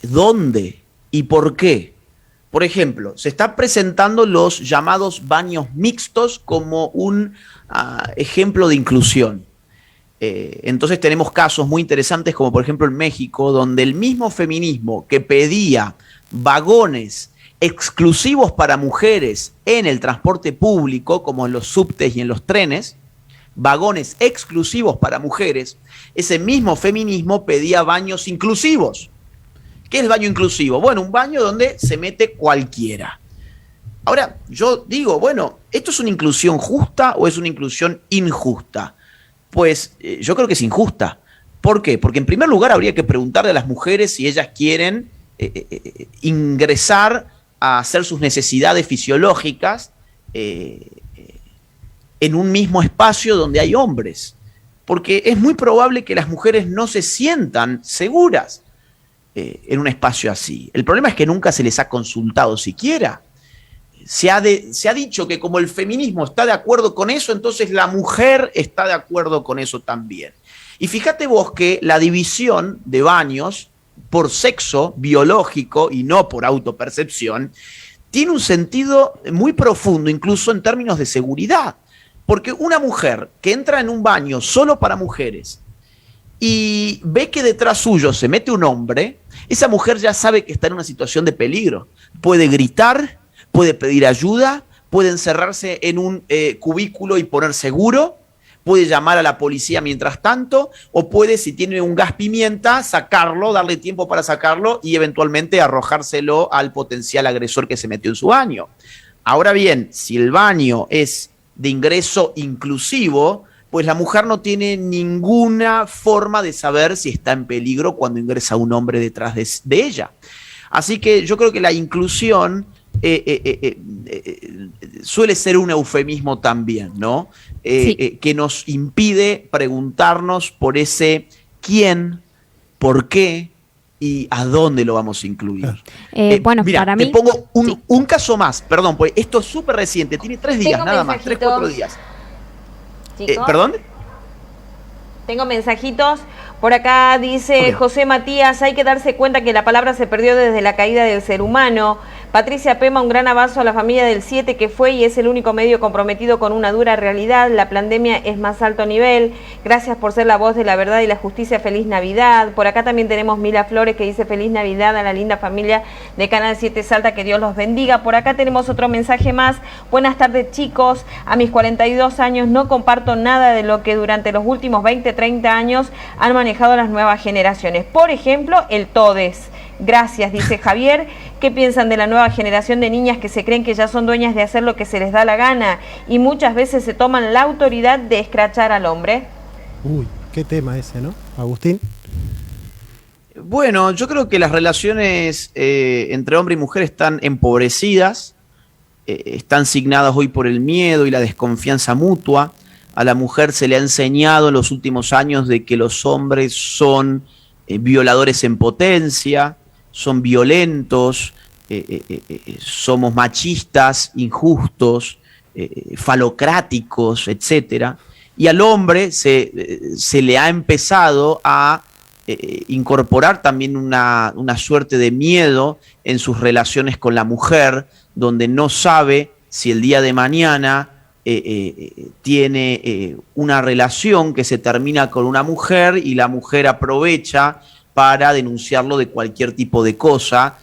¿Dónde? ¿Y por qué? Por ejemplo, se están presentando los llamados baños mixtos como un ejemplo de inclusión. Entonces tenemos casos muy interesantes como por ejemplo en México, donde el mismo feminismo que pedía vagones exclusivos para mujeres en el transporte público, como en los subtes y en los trenes, vagones exclusivos para mujeres, ese mismo feminismo pedía baños inclusivos. ¿Qué es el baño inclusivo? Bueno, un baño donde se mete cualquiera. Ahora, yo digo, bueno, ¿esto es una inclusión justa o es una inclusión injusta? Pues yo creo que es injusta. ¿Por qué? Porque en primer lugar habría que preguntarle a las mujeres si ellas quieren ingresar a hacer sus necesidades fisiológicas en un mismo espacio donde hay hombres. Porque es muy probable que las mujeres no se sientan seguras en un espacio así. El problema es que nunca se les ha consultado siquiera. Se ha dicho que como el feminismo está de acuerdo con eso, entonces la mujer está de acuerdo con eso también. Y fíjate vos que la división de baños por sexo biológico y no por autopercepción tiene un sentido muy profundo, incluso en términos de seguridad. Porque una mujer que entra en un baño solo para mujeres y ve que detrás suyo se mete un hombre, esa mujer ya sabe que está en una situación de peligro. Puede gritar, puede pedir ayuda, puede encerrarse en un cubículo y poner seguro, puede llamar a la policía mientras tanto, o puede, si tiene un gas pimienta, sacarlo, darle tiempo para sacarlo y eventualmente arrojárselo al potencial agresor que se metió en su baño. Ahora bien, si el baño es de ingreso inclusivo, pues la mujer no tiene ninguna forma de saber si está en peligro cuando ingresa un hombre detrás de ella. Así que yo creo que la inclusión suele ser un eufemismo también, ¿no? Sí. Que nos impide preguntarnos por ese quién, por qué y a dónde lo vamos a incluir. Bueno, mira, para te mí... pongo Sí. un caso más, perdón, pues esto es súper reciente, tiene 3 días, Tengo nada más, 3, 4 días. Chicos, ¿Perdón? tengo mensajitos. Por acá dice Ok. José Matías, hay que darse cuenta que la palabra se perdió desde la caída del ser humano. Patricia Pema, un gran abrazo a la familia del 7 que fue y es el único medio comprometido con una dura realidad. La pandemia es más alto nivel. Gracias por ser la voz de la verdad y la justicia. Feliz Navidad. Por acá también tenemos Mila Flores que dice feliz Navidad a la linda familia de Canal 7 Salta, que Dios los bendiga. Por acá tenemos otro mensaje más. Buenas tardes, chicos. A mis 42 años no comparto nada de lo que durante los últimos 20, 30 años han manejado las nuevas generaciones. Por ejemplo, el TODES. Gracias, dice Javier. ¿Qué piensan de la nueva generación de niñas que se creen que ya son dueñas de hacer lo que se les da la gana y muchas veces se toman la autoridad de escrachar al hombre? Uy, qué tema ese, ¿no? Agustín. Bueno, yo creo que las relaciones entre hombre y mujer están empobrecidas, están signadas hoy por el miedo y la desconfianza mutua. A la mujer se le ha enseñado en los últimos años de que los hombres son violadores en potencia, son violentos, somos machistas, injustos, falocráticos, etcétera. Y al hombre se le ha empezado a incorporar también una suerte de miedo en sus relaciones con la mujer, donde no sabe si el día de mañana tiene una relación que se termina con una mujer y la mujer aprovecha para denunciarlo de cualquier tipo de cosa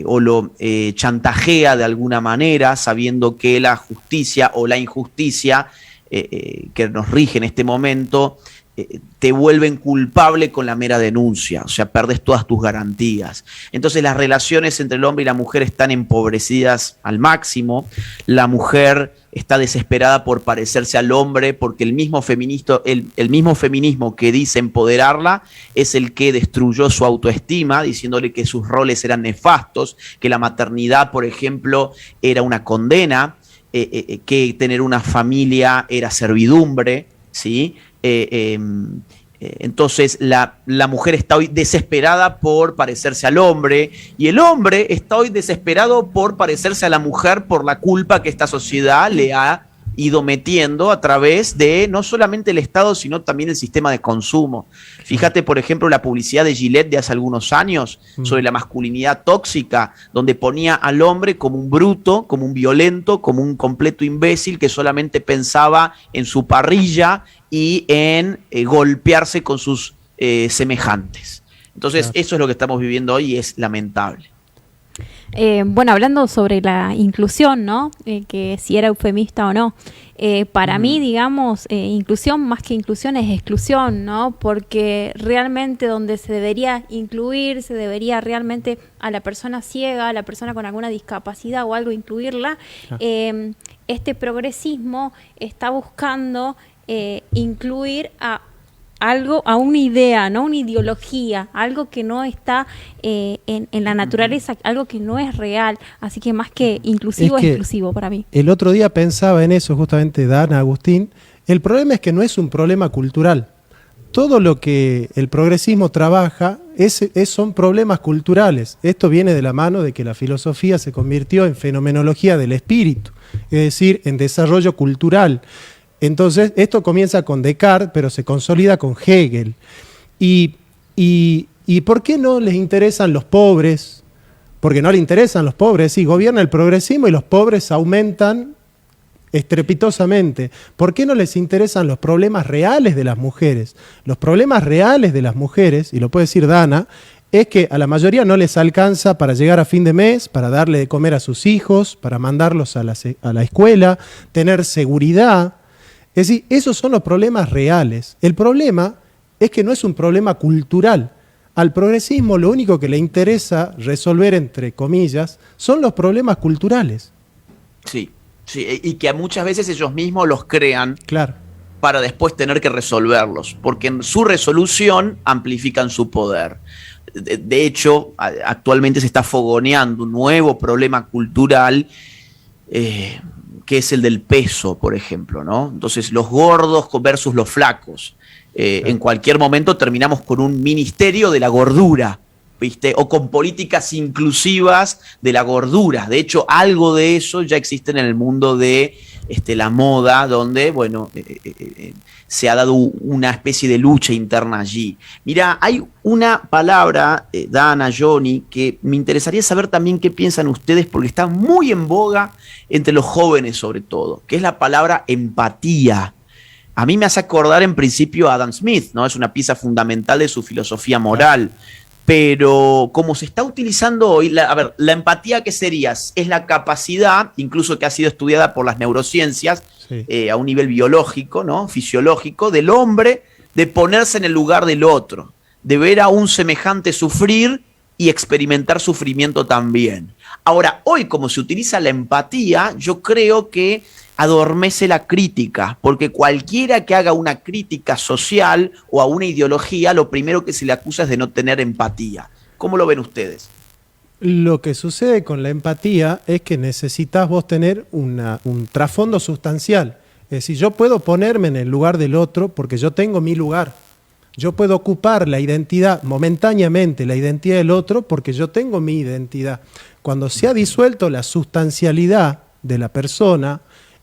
o lo chantajea de alguna manera, sabiendo que la justicia o la injusticia que nos rige en este momento te vuelven culpable con la mera denuncia, o sea, perdés todas tus garantías. Entonces las relaciones entre el hombre y la mujer están empobrecidas al máximo, la mujer está desesperada por parecerse al hombre porque el mismo feminismo que dice empoderarla es el que destruyó su autoestima, diciéndole que sus roles eran nefastos, que la maternidad, por ejemplo, era una condena, que tener una familia era servidumbre, ¿sí? Entonces la mujer está hoy desesperada por parecerse al hombre y el hombre está hoy desesperado por parecerse a la mujer por la culpa que esta sociedad le ha ido metiendo a través de no solamente el Estado, sino también el sistema de consumo. Fíjate, por ejemplo, la publicidad de Gillette de hace algunos años sobre la masculinidad tóxica, donde ponía al hombre como un bruto, como un violento, como un completo imbécil que solamente pensaba en su parrilla y en golpearse con sus semejantes. Entonces, eso es lo que estamos viviendo hoy y es lamentable. Bueno, hablando sobre la inclusión, ¿no? Que si era eufemista o no. Para mí, digamos, inclusión más que inclusión es exclusión, ¿no? Porque realmente donde se debería incluir, se debería realmente a la persona ciega, a la persona con alguna discapacidad o algo incluirla. Este progresismo está buscando incluir a algo, a una idea, ¿no? Una ideología, algo que no está en la naturaleza, algo que no es real, así que más que inclusivo es exclusivo para mí. El otro día pensaba en eso justamente, Dana, Agustín. El problema es que no es un problema cultural. Todo lo que el progresismo trabaja son problemas culturales. Esto viene de la mano de que la filosofía se convirtió en fenomenología del espíritu, es decir, en desarrollo cultural. Entonces, esto comienza con Descartes, pero se consolida con Hegel. ¿Y por qué no les interesan los pobres? Porque no les interesan los pobres. Sí, gobierna el progresismo y los pobres aumentan estrepitosamente. ¿Por qué no les interesan los problemas reales de las mujeres? Los problemas reales de las mujeres, y lo puede decir Dana, es que a la mayoría no les alcanza para llegar a fin de mes, para darle de comer a sus hijos, para mandarlos a la escuela, tener seguridad. Es decir, esos son los problemas reales. El problema es que no es un problema cultural. Al progresismo lo único que le interesa resolver, entre comillas, son los problemas culturales. Sí, sí, y que muchas veces ellos mismos los crean, claro, para después tener que resolverlos, porque en su resolución amplifican su poder. De hecho, actualmente se está fogoneando un nuevo problema cultural que es el del peso, por ejemplo, ¿no? Entonces, los gordos versus los flacos. En cualquier momento terminamos con un ministerio de la gordura, ¿viste? O con políticas inclusivas de la gordura. De hecho, algo de eso ya existe en el mundo de la moda, donde, bueno, se ha dado una especie de lucha interna allí. Mira, hay una palabra, Dana, Johnny, que me interesaría saber también qué piensan ustedes, porque está muy en boga entre los jóvenes sobre todo, que es la palabra empatía. A mí me hace acordar en principio a Adam Smith, ¿no? Es una pieza fundamental de su filosofía moral. Pero como se está utilizando hoy, la empatía, ¿qué sería? Es la capacidad, incluso que ha sido estudiada por las neurociencias, sí, a un nivel biológico, ¿no? Fisiológico, del hombre, de ponerse en el lugar del otro, de ver a un semejante sufrir y experimentar sufrimiento también. Ahora, hoy como se utiliza la empatía, yo creo que adormece la crítica, porque cualquiera que haga una crítica social o a una ideología, lo primero que se le acusa es de no tener empatía. ¿Cómo lo ven ustedes? Lo que sucede con la empatía es que necesitas vos tener un trasfondo sustancial. Es decir, yo puedo ponerme en el lugar del otro porque yo tengo mi lugar. Yo puedo ocupar la identidad, momentáneamente la identidad del otro, porque yo tengo mi identidad. Cuando se ha disuelto la sustancialidad de la persona,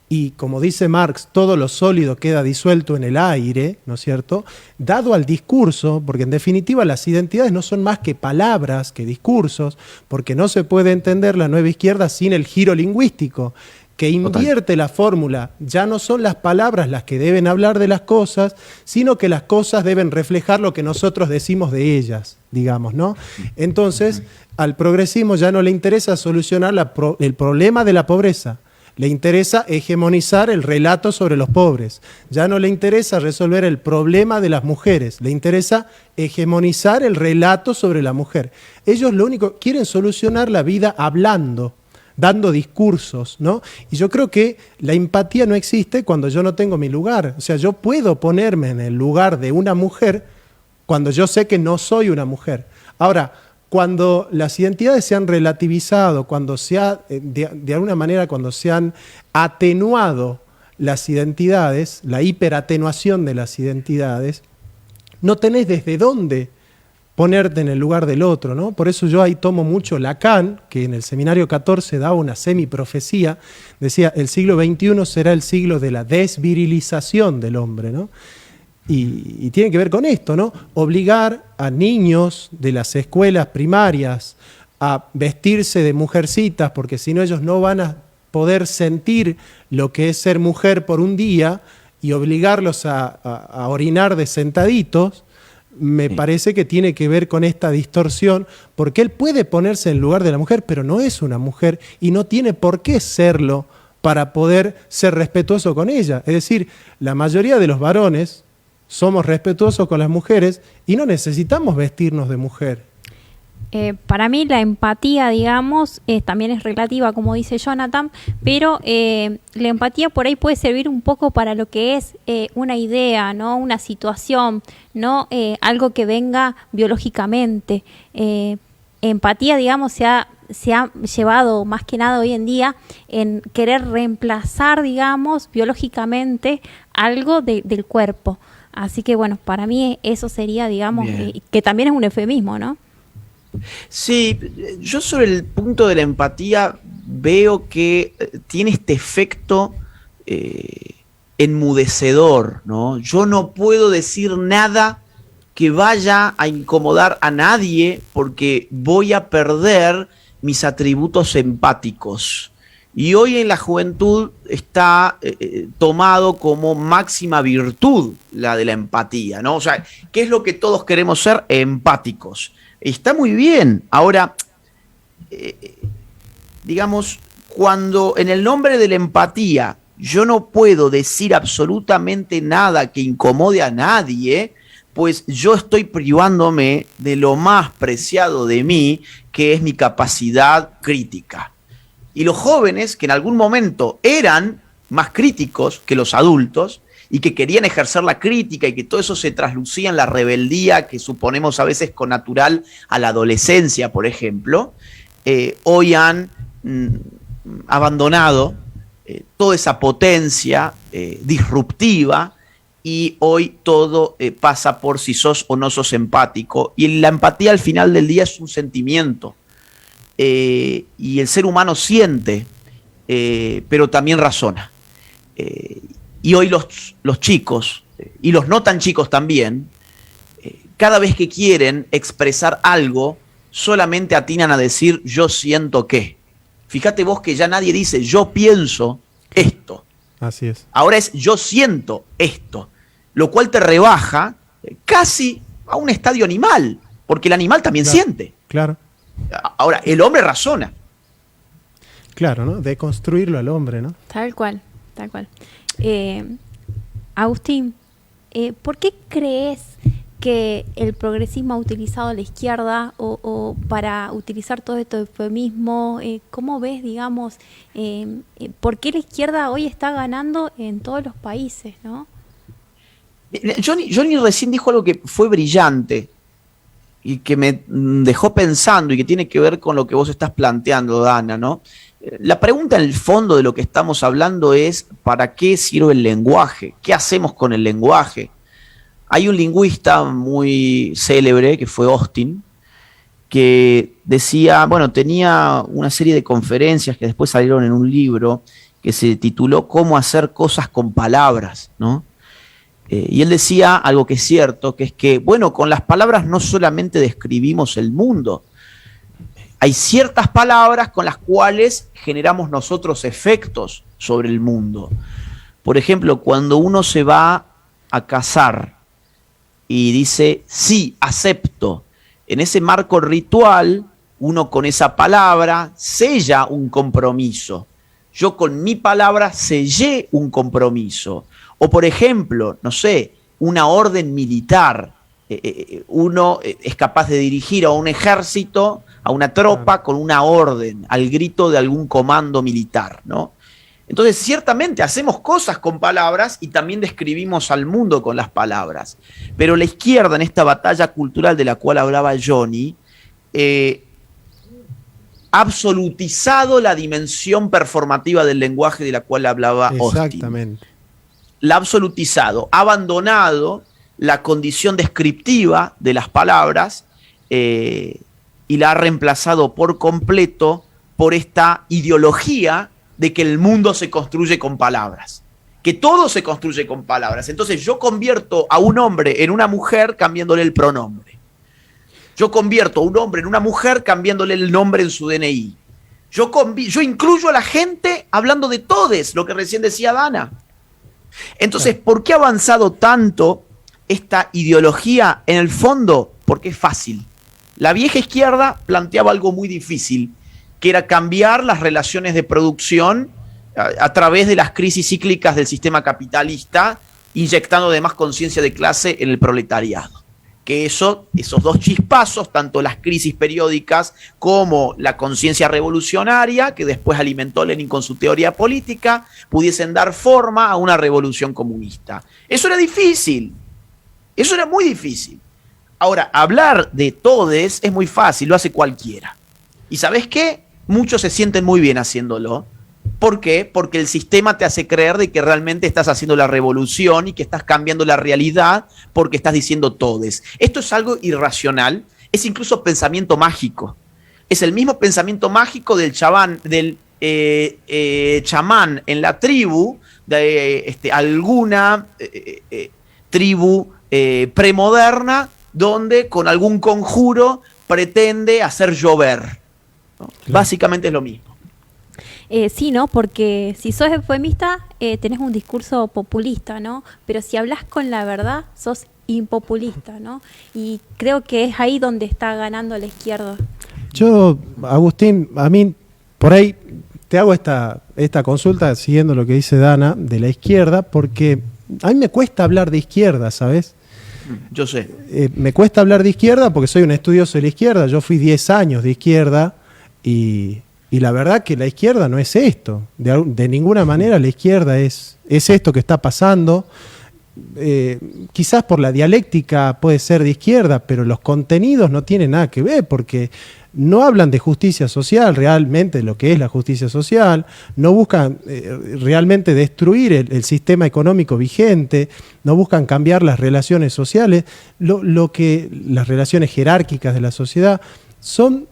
y como dice Marx, todo lo sólido queda disuelto en el aire, ¿no es cierto? Dado al discurso, porque en definitiva las identidades no son más que palabras, que discursos, porque no se puede entender la nueva izquierda sin el giro lingüístico, que invierte la fórmula. Ya no son las palabras las que deben hablar de las cosas, sino que las cosas deben reflejar lo que nosotros decimos de ellas, digamos, ¿no? Entonces, al progresismo ya no le interesa solucionar el problema de la pobreza. Le interesa hegemonizar el relato sobre los pobres. Ya no le interesa resolver el problema de las mujeres. Le interesa hegemonizar el relato sobre la mujer. Ellos lo único quieren solucionar la vida hablando, dando discursos, ¿no? Y yo creo que la empatía no existe cuando yo no tengo mi lugar. O sea, yo puedo ponerme en el lugar de una mujer cuando yo sé que no soy una mujer. Ahora, cuando las identidades se han relativizado, cuando se ha, de alguna manera, cuando se han atenuado las identidades, la hiperatenuación de las identidades, no tenés desde dónde ponerte en el lugar del otro, ¿no? Por eso yo ahí tomo mucho Lacan, que en el seminario 14 daba una semiprofecía, decía, el siglo XXI será el siglo de la desvirilización del hombre, ¿no? Y tiene que ver con esto, ¿no? Obligar a niños de las escuelas primarias a vestirse de mujercitas, porque si no ellos no van a poder sentir lo que es ser mujer por un día, y obligarlos a orinar de sentaditos, me parece que tiene que ver con esta distorsión, porque él puede ponerse en el lugar de la mujer, pero no es una mujer y no tiene por qué serlo para poder ser respetuoso con ella. Es decir, la mayoría de los varones somos respetuosos con las mujeres y no necesitamos vestirnos de mujer. Para mí la empatía, digamos, también es relativa, como dice Jonathan, pero la empatía por ahí puede servir un poco para lo que es una idea, ¿no? Una situación, no algo que venga biológicamente. Empatía, digamos, se ha llevado más que nada hoy en día en querer reemplazar, digamos, biológicamente algo del cuerpo. Así que, bueno, para mí eso sería, digamos, que también es un eufemismo, ¿no? Sí, yo sobre el punto de la empatía veo que tiene este efecto enmudecedor, ¿no? Yo no puedo decir nada que vaya a incomodar a nadie porque voy a perder mis atributos empáticos. Y hoy en la juventud está tomado como máxima virtud la de la empatía, ¿no? O sea, ¿qué es lo que todos queremos ser? Empáticos. Está muy bien. Ahora, digamos, cuando en el nombre de la empatía yo no puedo decir absolutamente nada que incomode a nadie, pues yo estoy privándome de lo más preciado de mí, que es mi capacidad crítica. Y los jóvenes, que en algún momento eran más críticos que los adultos, y que querían ejercer la crítica y que todo eso se traslucía en la rebeldía que suponemos a veces connatural a la adolescencia, por ejemplo, hoy han abandonado toda esa potencia disruptiva, y hoy todo pasa por si sos o no sos empático, y la empatía al final del día es un sentimiento, y el ser humano siente, pero también razona. Y hoy los chicos, y los no tan chicos también, cada vez que quieren expresar algo, solamente atinan a decir yo siento que. Fíjate vos que ya nadie dice yo pienso esto. Así es. Ahora es yo siento esto, lo cual te rebaja casi a un estadio animal, porque el animal también siente. Claro. Ahora, el hombre razona. Claro, ¿no? Deconstruirlo al hombre, ¿no? Tal cual, tal cual. Agustín, ¿por qué crees que el progresismo ha utilizado a la izquierda o para utilizar todo esto de eufemismo? ¿Cómo ves, digamos, por qué la izquierda hoy está ganando en todos los países, ¿no? Johnny recién dijo algo que fue brillante y que me dejó pensando y que tiene que ver con lo que vos estás planteando, Dana, ¿no? La pregunta en el fondo de lo que estamos hablando es ¿para qué sirve el lenguaje? ¿Qué hacemos con el lenguaje? Hay un lingüista muy célebre que fue Austin, que decía, bueno, tenía una serie de conferencias que después salieron en un libro que se tituló Cómo hacer cosas con palabras, ¿no? Y él decía algo que es cierto, que es que, bueno, con las palabras no solamente describimos el mundo, hay ciertas palabras con las cuales generamos nosotros efectos sobre el mundo. Por ejemplo, cuando uno se va a casar y dice, sí, acepto, en ese marco ritual, uno con esa palabra sella un compromiso. Yo con mi palabra sellé un compromiso. O por ejemplo, no sé, una orden militar. Uno es capaz de dirigir a un ejército, a una tropa, con una orden, al grito de algún comando militar, ¿no? Entonces, ciertamente hacemos cosas con palabras y también describimos al mundo con las palabras. Pero la izquierda, en esta batalla cultural de la cual hablaba Johnny, ha absolutizado la dimensión performativa del lenguaje de la cual hablaba Austin. Exactamente. La ha absolutizado, ha abandonado la condición descriptiva de las palabras y la ha reemplazado por completo por esta ideología de que el mundo se construye con palabras, que todo se construye con palabras. Entonces yo convierto a un hombre en una mujer cambiándole el pronombre. Yo convierto a un hombre en una mujer cambiándole el nombre en su DNI. Yo incluyo a la gente hablando de todes, lo que recién decía Dana. Entonces, ¿por qué ha avanzado tanto esta ideología? En el fondo, porque es fácil. La vieja izquierda planteaba algo muy difícil, que era cambiar las relaciones de producción a través de las crisis cíclicas del sistema capitalista, inyectando además conciencia de clase en el proletariado. Que esos dos chispazos, tanto las crisis periódicas como la conciencia revolucionaria, que después alimentó Lenin con su teoría política, pudiesen dar forma a una revolución comunista. Eso era difícil, eso era muy difícil. Ahora, hablar de todes es muy fácil, lo hace cualquiera. ¿Y sabes qué? Muchos se sienten muy bien haciéndolo. ¿Por qué? Porque el sistema te hace creer de que realmente estás haciendo la revolución y que estás cambiando la realidad porque estás diciendo todes. Esto es algo irracional, es incluso pensamiento mágico. Es el mismo pensamiento mágico del chamán en la tribu, de alguna tribu premoderna, donde con algún conjuro pretende hacer llover, ¿no? Claro. Básicamente es lo mismo. Sí, ¿no? Porque si sos eufemista, tenés un discurso populista, ¿no? Pero si hablas con la verdad, sos impopulista, ¿no? Y creo que es ahí donde está ganando la izquierda. Yo, Agustín, a mí, por ahí te hago esta consulta siguiendo lo que dice Dana de la izquierda, porque a mí me cuesta hablar de izquierda, ¿sabes? Yo sé. Me cuesta hablar de izquierda porque soy un estudioso de la izquierda. Yo fui 10 años de izquierda y la verdad que la izquierda no es esto. De ninguna manera la izquierda es esto que está pasando. quizás por la dialéctica puede ser de izquierda, pero los contenidos no tienen nada que ver, porque no hablan de justicia social, realmente lo que es la justicia social, no buscan realmente destruir el sistema económico vigente, no buscan cambiar las relaciones sociales, las relaciones jerárquicas de la sociedad son,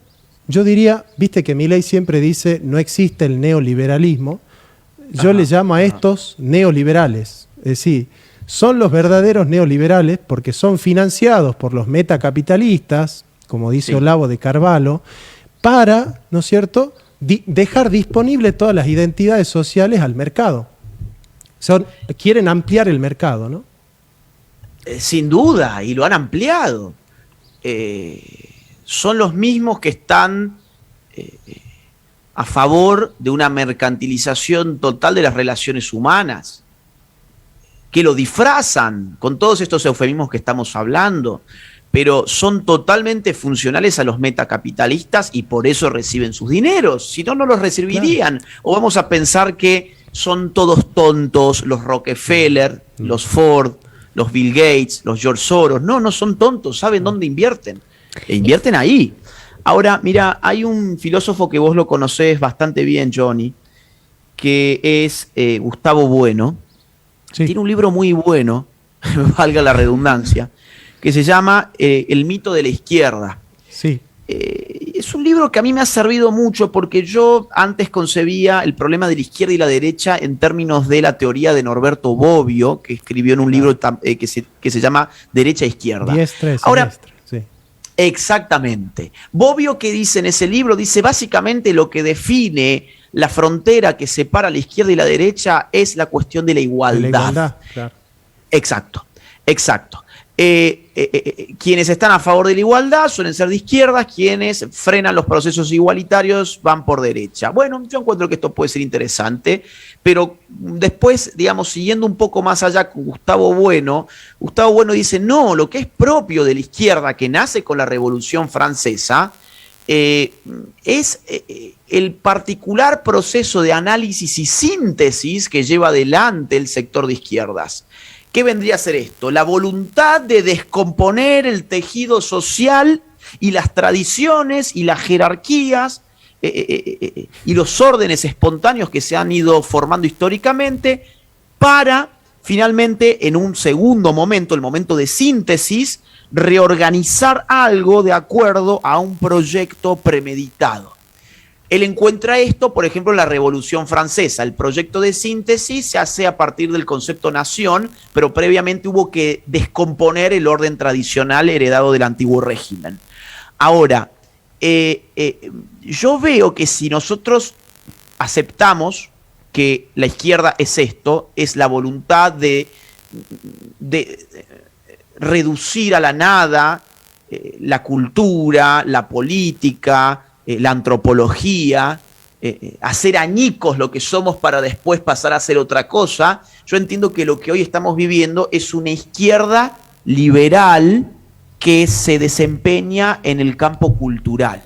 yo diría, viste que Milei siempre dice no existe el neoliberalismo, yo le llamo a estos neoliberales, es decir, son los verdaderos neoliberales porque son financiados por los metacapitalistas, como dice Olavo de Carvalho, para, ¿no es cierto?, dejar disponible todas las identidades sociales al mercado. Quieren ampliar el mercado, ¿no? Sin duda, y lo han ampliado. Son los mismos que están a favor de una mercantilización total de las relaciones humanas, que lo disfrazan con todos estos eufemismos que estamos hablando, pero son totalmente funcionales a los metacapitalistas y por eso reciben sus dineros, si no, no los recibirían. Claro. O vamos a pensar que son todos tontos, los Rockefeller, los Ford, los Bill Gates, los George Soros. No, no son tontos, saben dónde invierten. E invierten ahí. Ahora, mira, hay un filósofo que vos lo conocés bastante bien, Johnny, que es Gustavo Bueno. Sí. Tiene un libro muy bueno, valga la redundancia, que se llama El mito de la izquierda. Sí. Es un libro que a mí me ha servido mucho porque yo antes concebía el problema de la izquierda y la derecha en términos de la teoría de Norberto Bobbio, que escribió en un libro que se llama Derecha e Izquierda. Ahora, sí. Exactamente. Bobbio, ¿qué dice en ese libro? Dice básicamente lo que define la frontera que separa la izquierda y la derecha es la cuestión de la igualdad. De la igualdad, claro. Exacto, exacto. Quienes están a favor de la igualdad suelen ser de izquierdas, quienes frenan los procesos igualitarios van por derecha. Bueno, yo encuentro que esto puede ser interesante, pero después, digamos, siguiendo un poco más allá con Gustavo Bueno dice, no, lo que es propio de la izquierda que nace con la Revolución Francesa es el particular proceso de análisis y síntesis que lleva adelante el sector de izquierdas. ¿Qué vendría a ser esto? La voluntad de descomponer el tejido social y las tradiciones y las jerarquías y los órdenes espontáneos que se han ido formando históricamente para finalmente en un segundo momento, el momento de síntesis, reorganizar algo de acuerdo a un proyecto premeditado. Él encuentra esto, por ejemplo, en la Revolución Francesa. El proyecto de síntesis se hace a partir del concepto nación, pero previamente hubo que descomponer el orden tradicional heredado del antiguo régimen. Ahora, yo veo que si nosotros aceptamos que la izquierda es esto, es la voluntad de reducir a la nada la cultura, la política, la antropología, hacer añicos lo que somos para después pasar a hacer otra cosa, yo entiendo que lo que hoy estamos viviendo es una izquierda liberal que se desempeña en el campo cultural.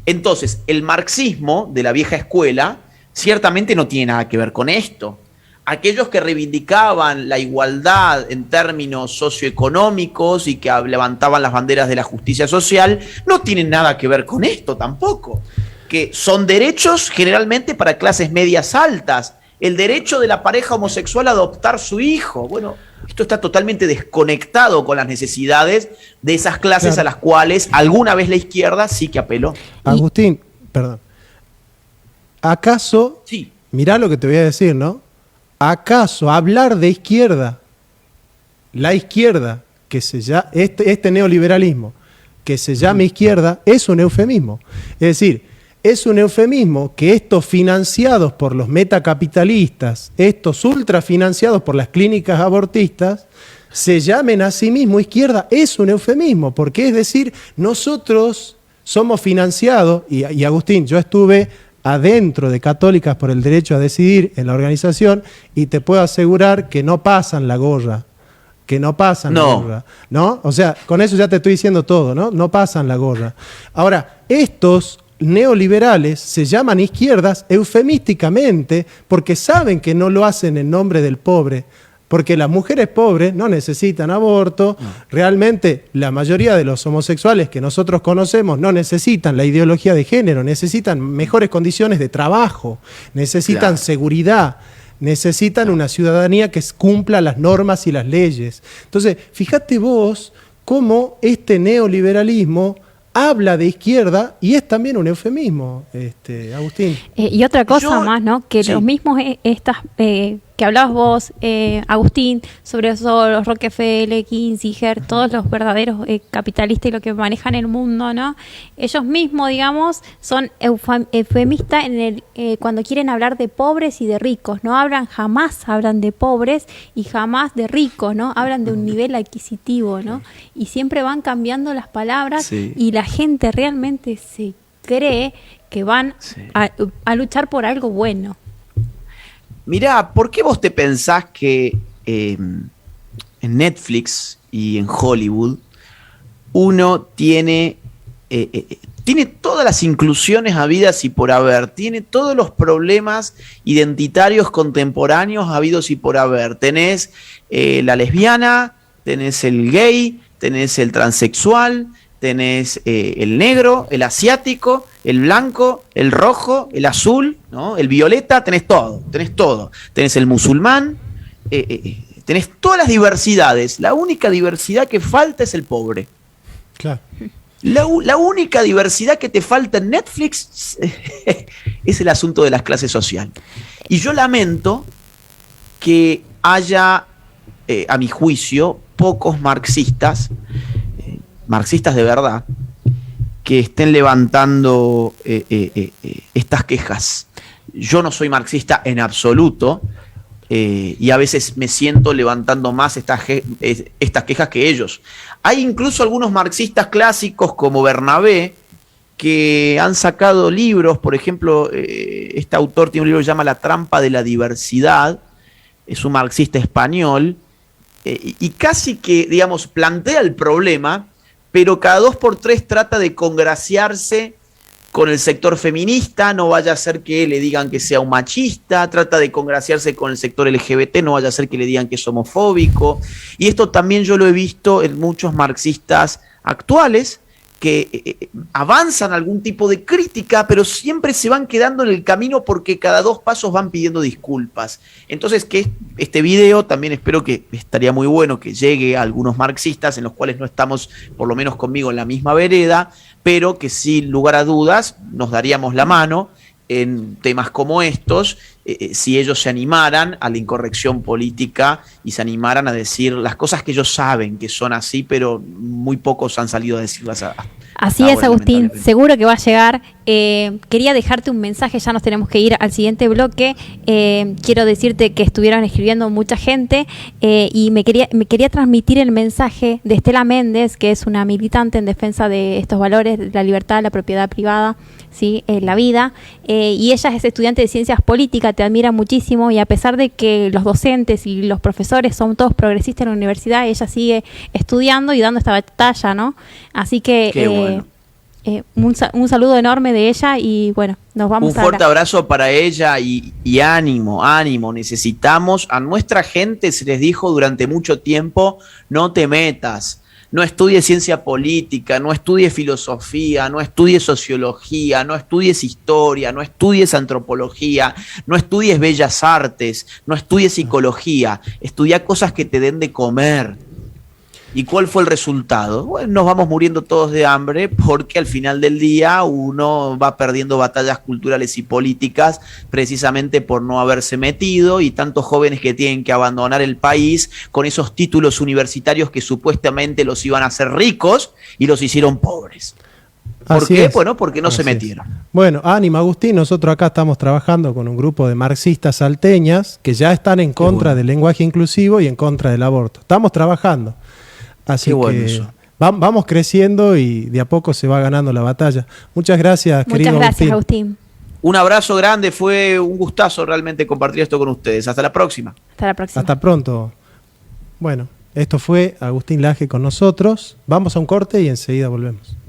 Entonces, el marxismo de la vieja escuela ciertamente no tiene nada que ver con esto. Aquellos que reivindicaban la igualdad en términos socioeconómicos y que levantaban las banderas de la justicia social, no tienen nada que ver con esto tampoco, que son derechos generalmente para clases medias altas. El derecho de la pareja homosexual a adoptar su hijo. Bueno, esto está totalmente desconectado con las necesidades de esas clases, claro, a las cuales alguna vez la izquierda sí que apeló. Agustín, perdón. ¿Acaso, sí, mirá lo que te voy a decir, ¿no? ¿Acaso hablar de izquierda, la izquierda, que se llama, este neoliberalismo, que se llama izquierda, es un eufemismo? Es decir, es un eufemismo que estos financiados por los metacapitalistas, estos ultrafinanciados por las clínicas abortistas, se llamen a sí mismos izquierda, es un eufemismo, porque es decir, nosotros somos financiados, y Agustín, yo estuve adentro de Católicas por el Derecho a Decidir en la organización y te puedo asegurar que no pasan la gorra, la gorra, ¿no? O sea, con eso ya te estoy diciendo todo, ¿no? No pasan la gorra. Ahora, estos neoliberales se llaman izquierdas eufemísticamente porque saben que no lo hacen en nombre del pobre, Porque las mujeres pobres no necesitan aborto, realmente la mayoría de los homosexuales que nosotros conocemos no necesitan la ideología de género, necesitan mejores condiciones de trabajo, necesitan seguridad, necesitan una ciudadanía que cumpla las normas y las leyes. Entonces, fíjate vos cómo este neoliberalismo habla de izquierda y es también un eufemismo, Agustín. Y otra cosa más, ¿no? Que los mismos que hablabas vos, Agustín, sobre eso, los Rockefeller, Kissinger, todos los verdaderos capitalistas y lo que manejan el mundo, ¿no? Ellos mismos, digamos, son eufemistas cuando quieren hablar de pobres y de ricos. Jamás hablan de pobres y jamás de ricos, ¿no? Hablan de un nivel adquisitivo, ¿no? Y siempre van cambiando las palabras y la gente realmente se cree que van a luchar por algo bueno. Mirá, ¿por qué vos te pensás que en Netflix y en Hollywood uno tiene todas las inclusiones habidas y por haber, tiene todos los problemas identitarios contemporáneos habidos y por haber? Tenés la lesbiana, tenés el gay, tenés el transexual, tenés el negro, el asiático, el blanco, el rojo, el azul, ¿no? El violeta, tenés todo. Tenés el musulmán, tenés todas las diversidades. La única diversidad que falta es el pobre. Claro. La única diversidad que te falta en Netflix es el asunto de las clases sociales. Y yo lamento que haya, a mi juicio, pocos marxistas de verdad, que estén levantando estas quejas. Yo no soy marxista en absoluto, y a veces me siento levantando más estas quejas que ellos. Hay incluso algunos marxistas clásicos como Bernabé que han sacado libros. Por ejemplo, este autor tiene un libro que se llama La trampa de la diversidad, es un marxista español, y casi que, digamos, plantea el problema, pero cada 2 por 3 trata de congraciarse con el sector feminista, no vaya a ser que le digan que sea un machista, trata de congraciarse con el sector LGBT, no vaya a ser que le digan que es homofóbico. Y esto también yo lo he visto en muchos marxistas actuales, que avanzan algún tipo de crítica, pero siempre se van quedando en el camino porque cada 2 pasos van pidiendo disculpas. Entonces, que este video también espero que estaría muy bueno que llegue a algunos marxistas en los cuales no estamos, por lo menos conmigo, en la misma vereda, pero que sin lugar a dudas nos daríamos la mano en temas como estos, si ellos se animaran a la incorrección política y se animaran a decir las cosas que ellos saben que son así, pero muy pocos han salido a decirlas. Así es, Agustín, seguro que va a llegar. Quería dejarte un mensaje, ya nos tenemos que ir al siguiente bloque. Quiero decirte que estuvieron escribiendo mucha gente y me quería transmitir el mensaje de Estela Méndez, que es una militante en defensa de estos valores, de la libertad, la propiedad privada, ¿sí? La vida, y ella es estudiante de ciencias políticas, te admira muchísimo, y a pesar de que los docentes y los profesores son todos progresistas en la universidad, ella sigue estudiando y dando esta batalla, ¿no? Así que bueno. Un saludo enorme de ella y bueno, nos vamos. Un fuerte abrazo para ella y ánimo, necesitamos, a nuestra gente se les dijo durante mucho tiempo, no te metas. No estudies ciencia política, no estudies filosofía, no estudies sociología, no estudies historia, no estudies antropología, no estudies bellas artes, no estudies psicología, estudia cosas que te den de comer. ¿Y cuál fue el resultado? Bueno, nos vamos muriendo todos de hambre porque al final del día uno va perdiendo batallas culturales y políticas precisamente por no haberse metido, y tantos jóvenes que tienen que abandonar el país con esos títulos universitarios que supuestamente los iban a hacer ricos y los hicieron pobres. ¿Por qué? Bueno, porque no se metieron. Bueno, ánimo, Agustín, nosotros acá estamos trabajando con un grupo de marxistas salteñas que ya están en contra del lenguaje inclusivo y en contra del aborto. Estamos trabajando. Así que vamos creciendo y de a poco se va ganando la batalla. Muchas gracias, querido Agustín. Muchas gracias, Agustín. Un abrazo grande, fue un gustazo realmente compartir esto con ustedes. Hasta la próxima. Hasta la próxima. Hasta pronto. Bueno, esto fue Agustín Laje con nosotros. Vamos a un corte y enseguida volvemos.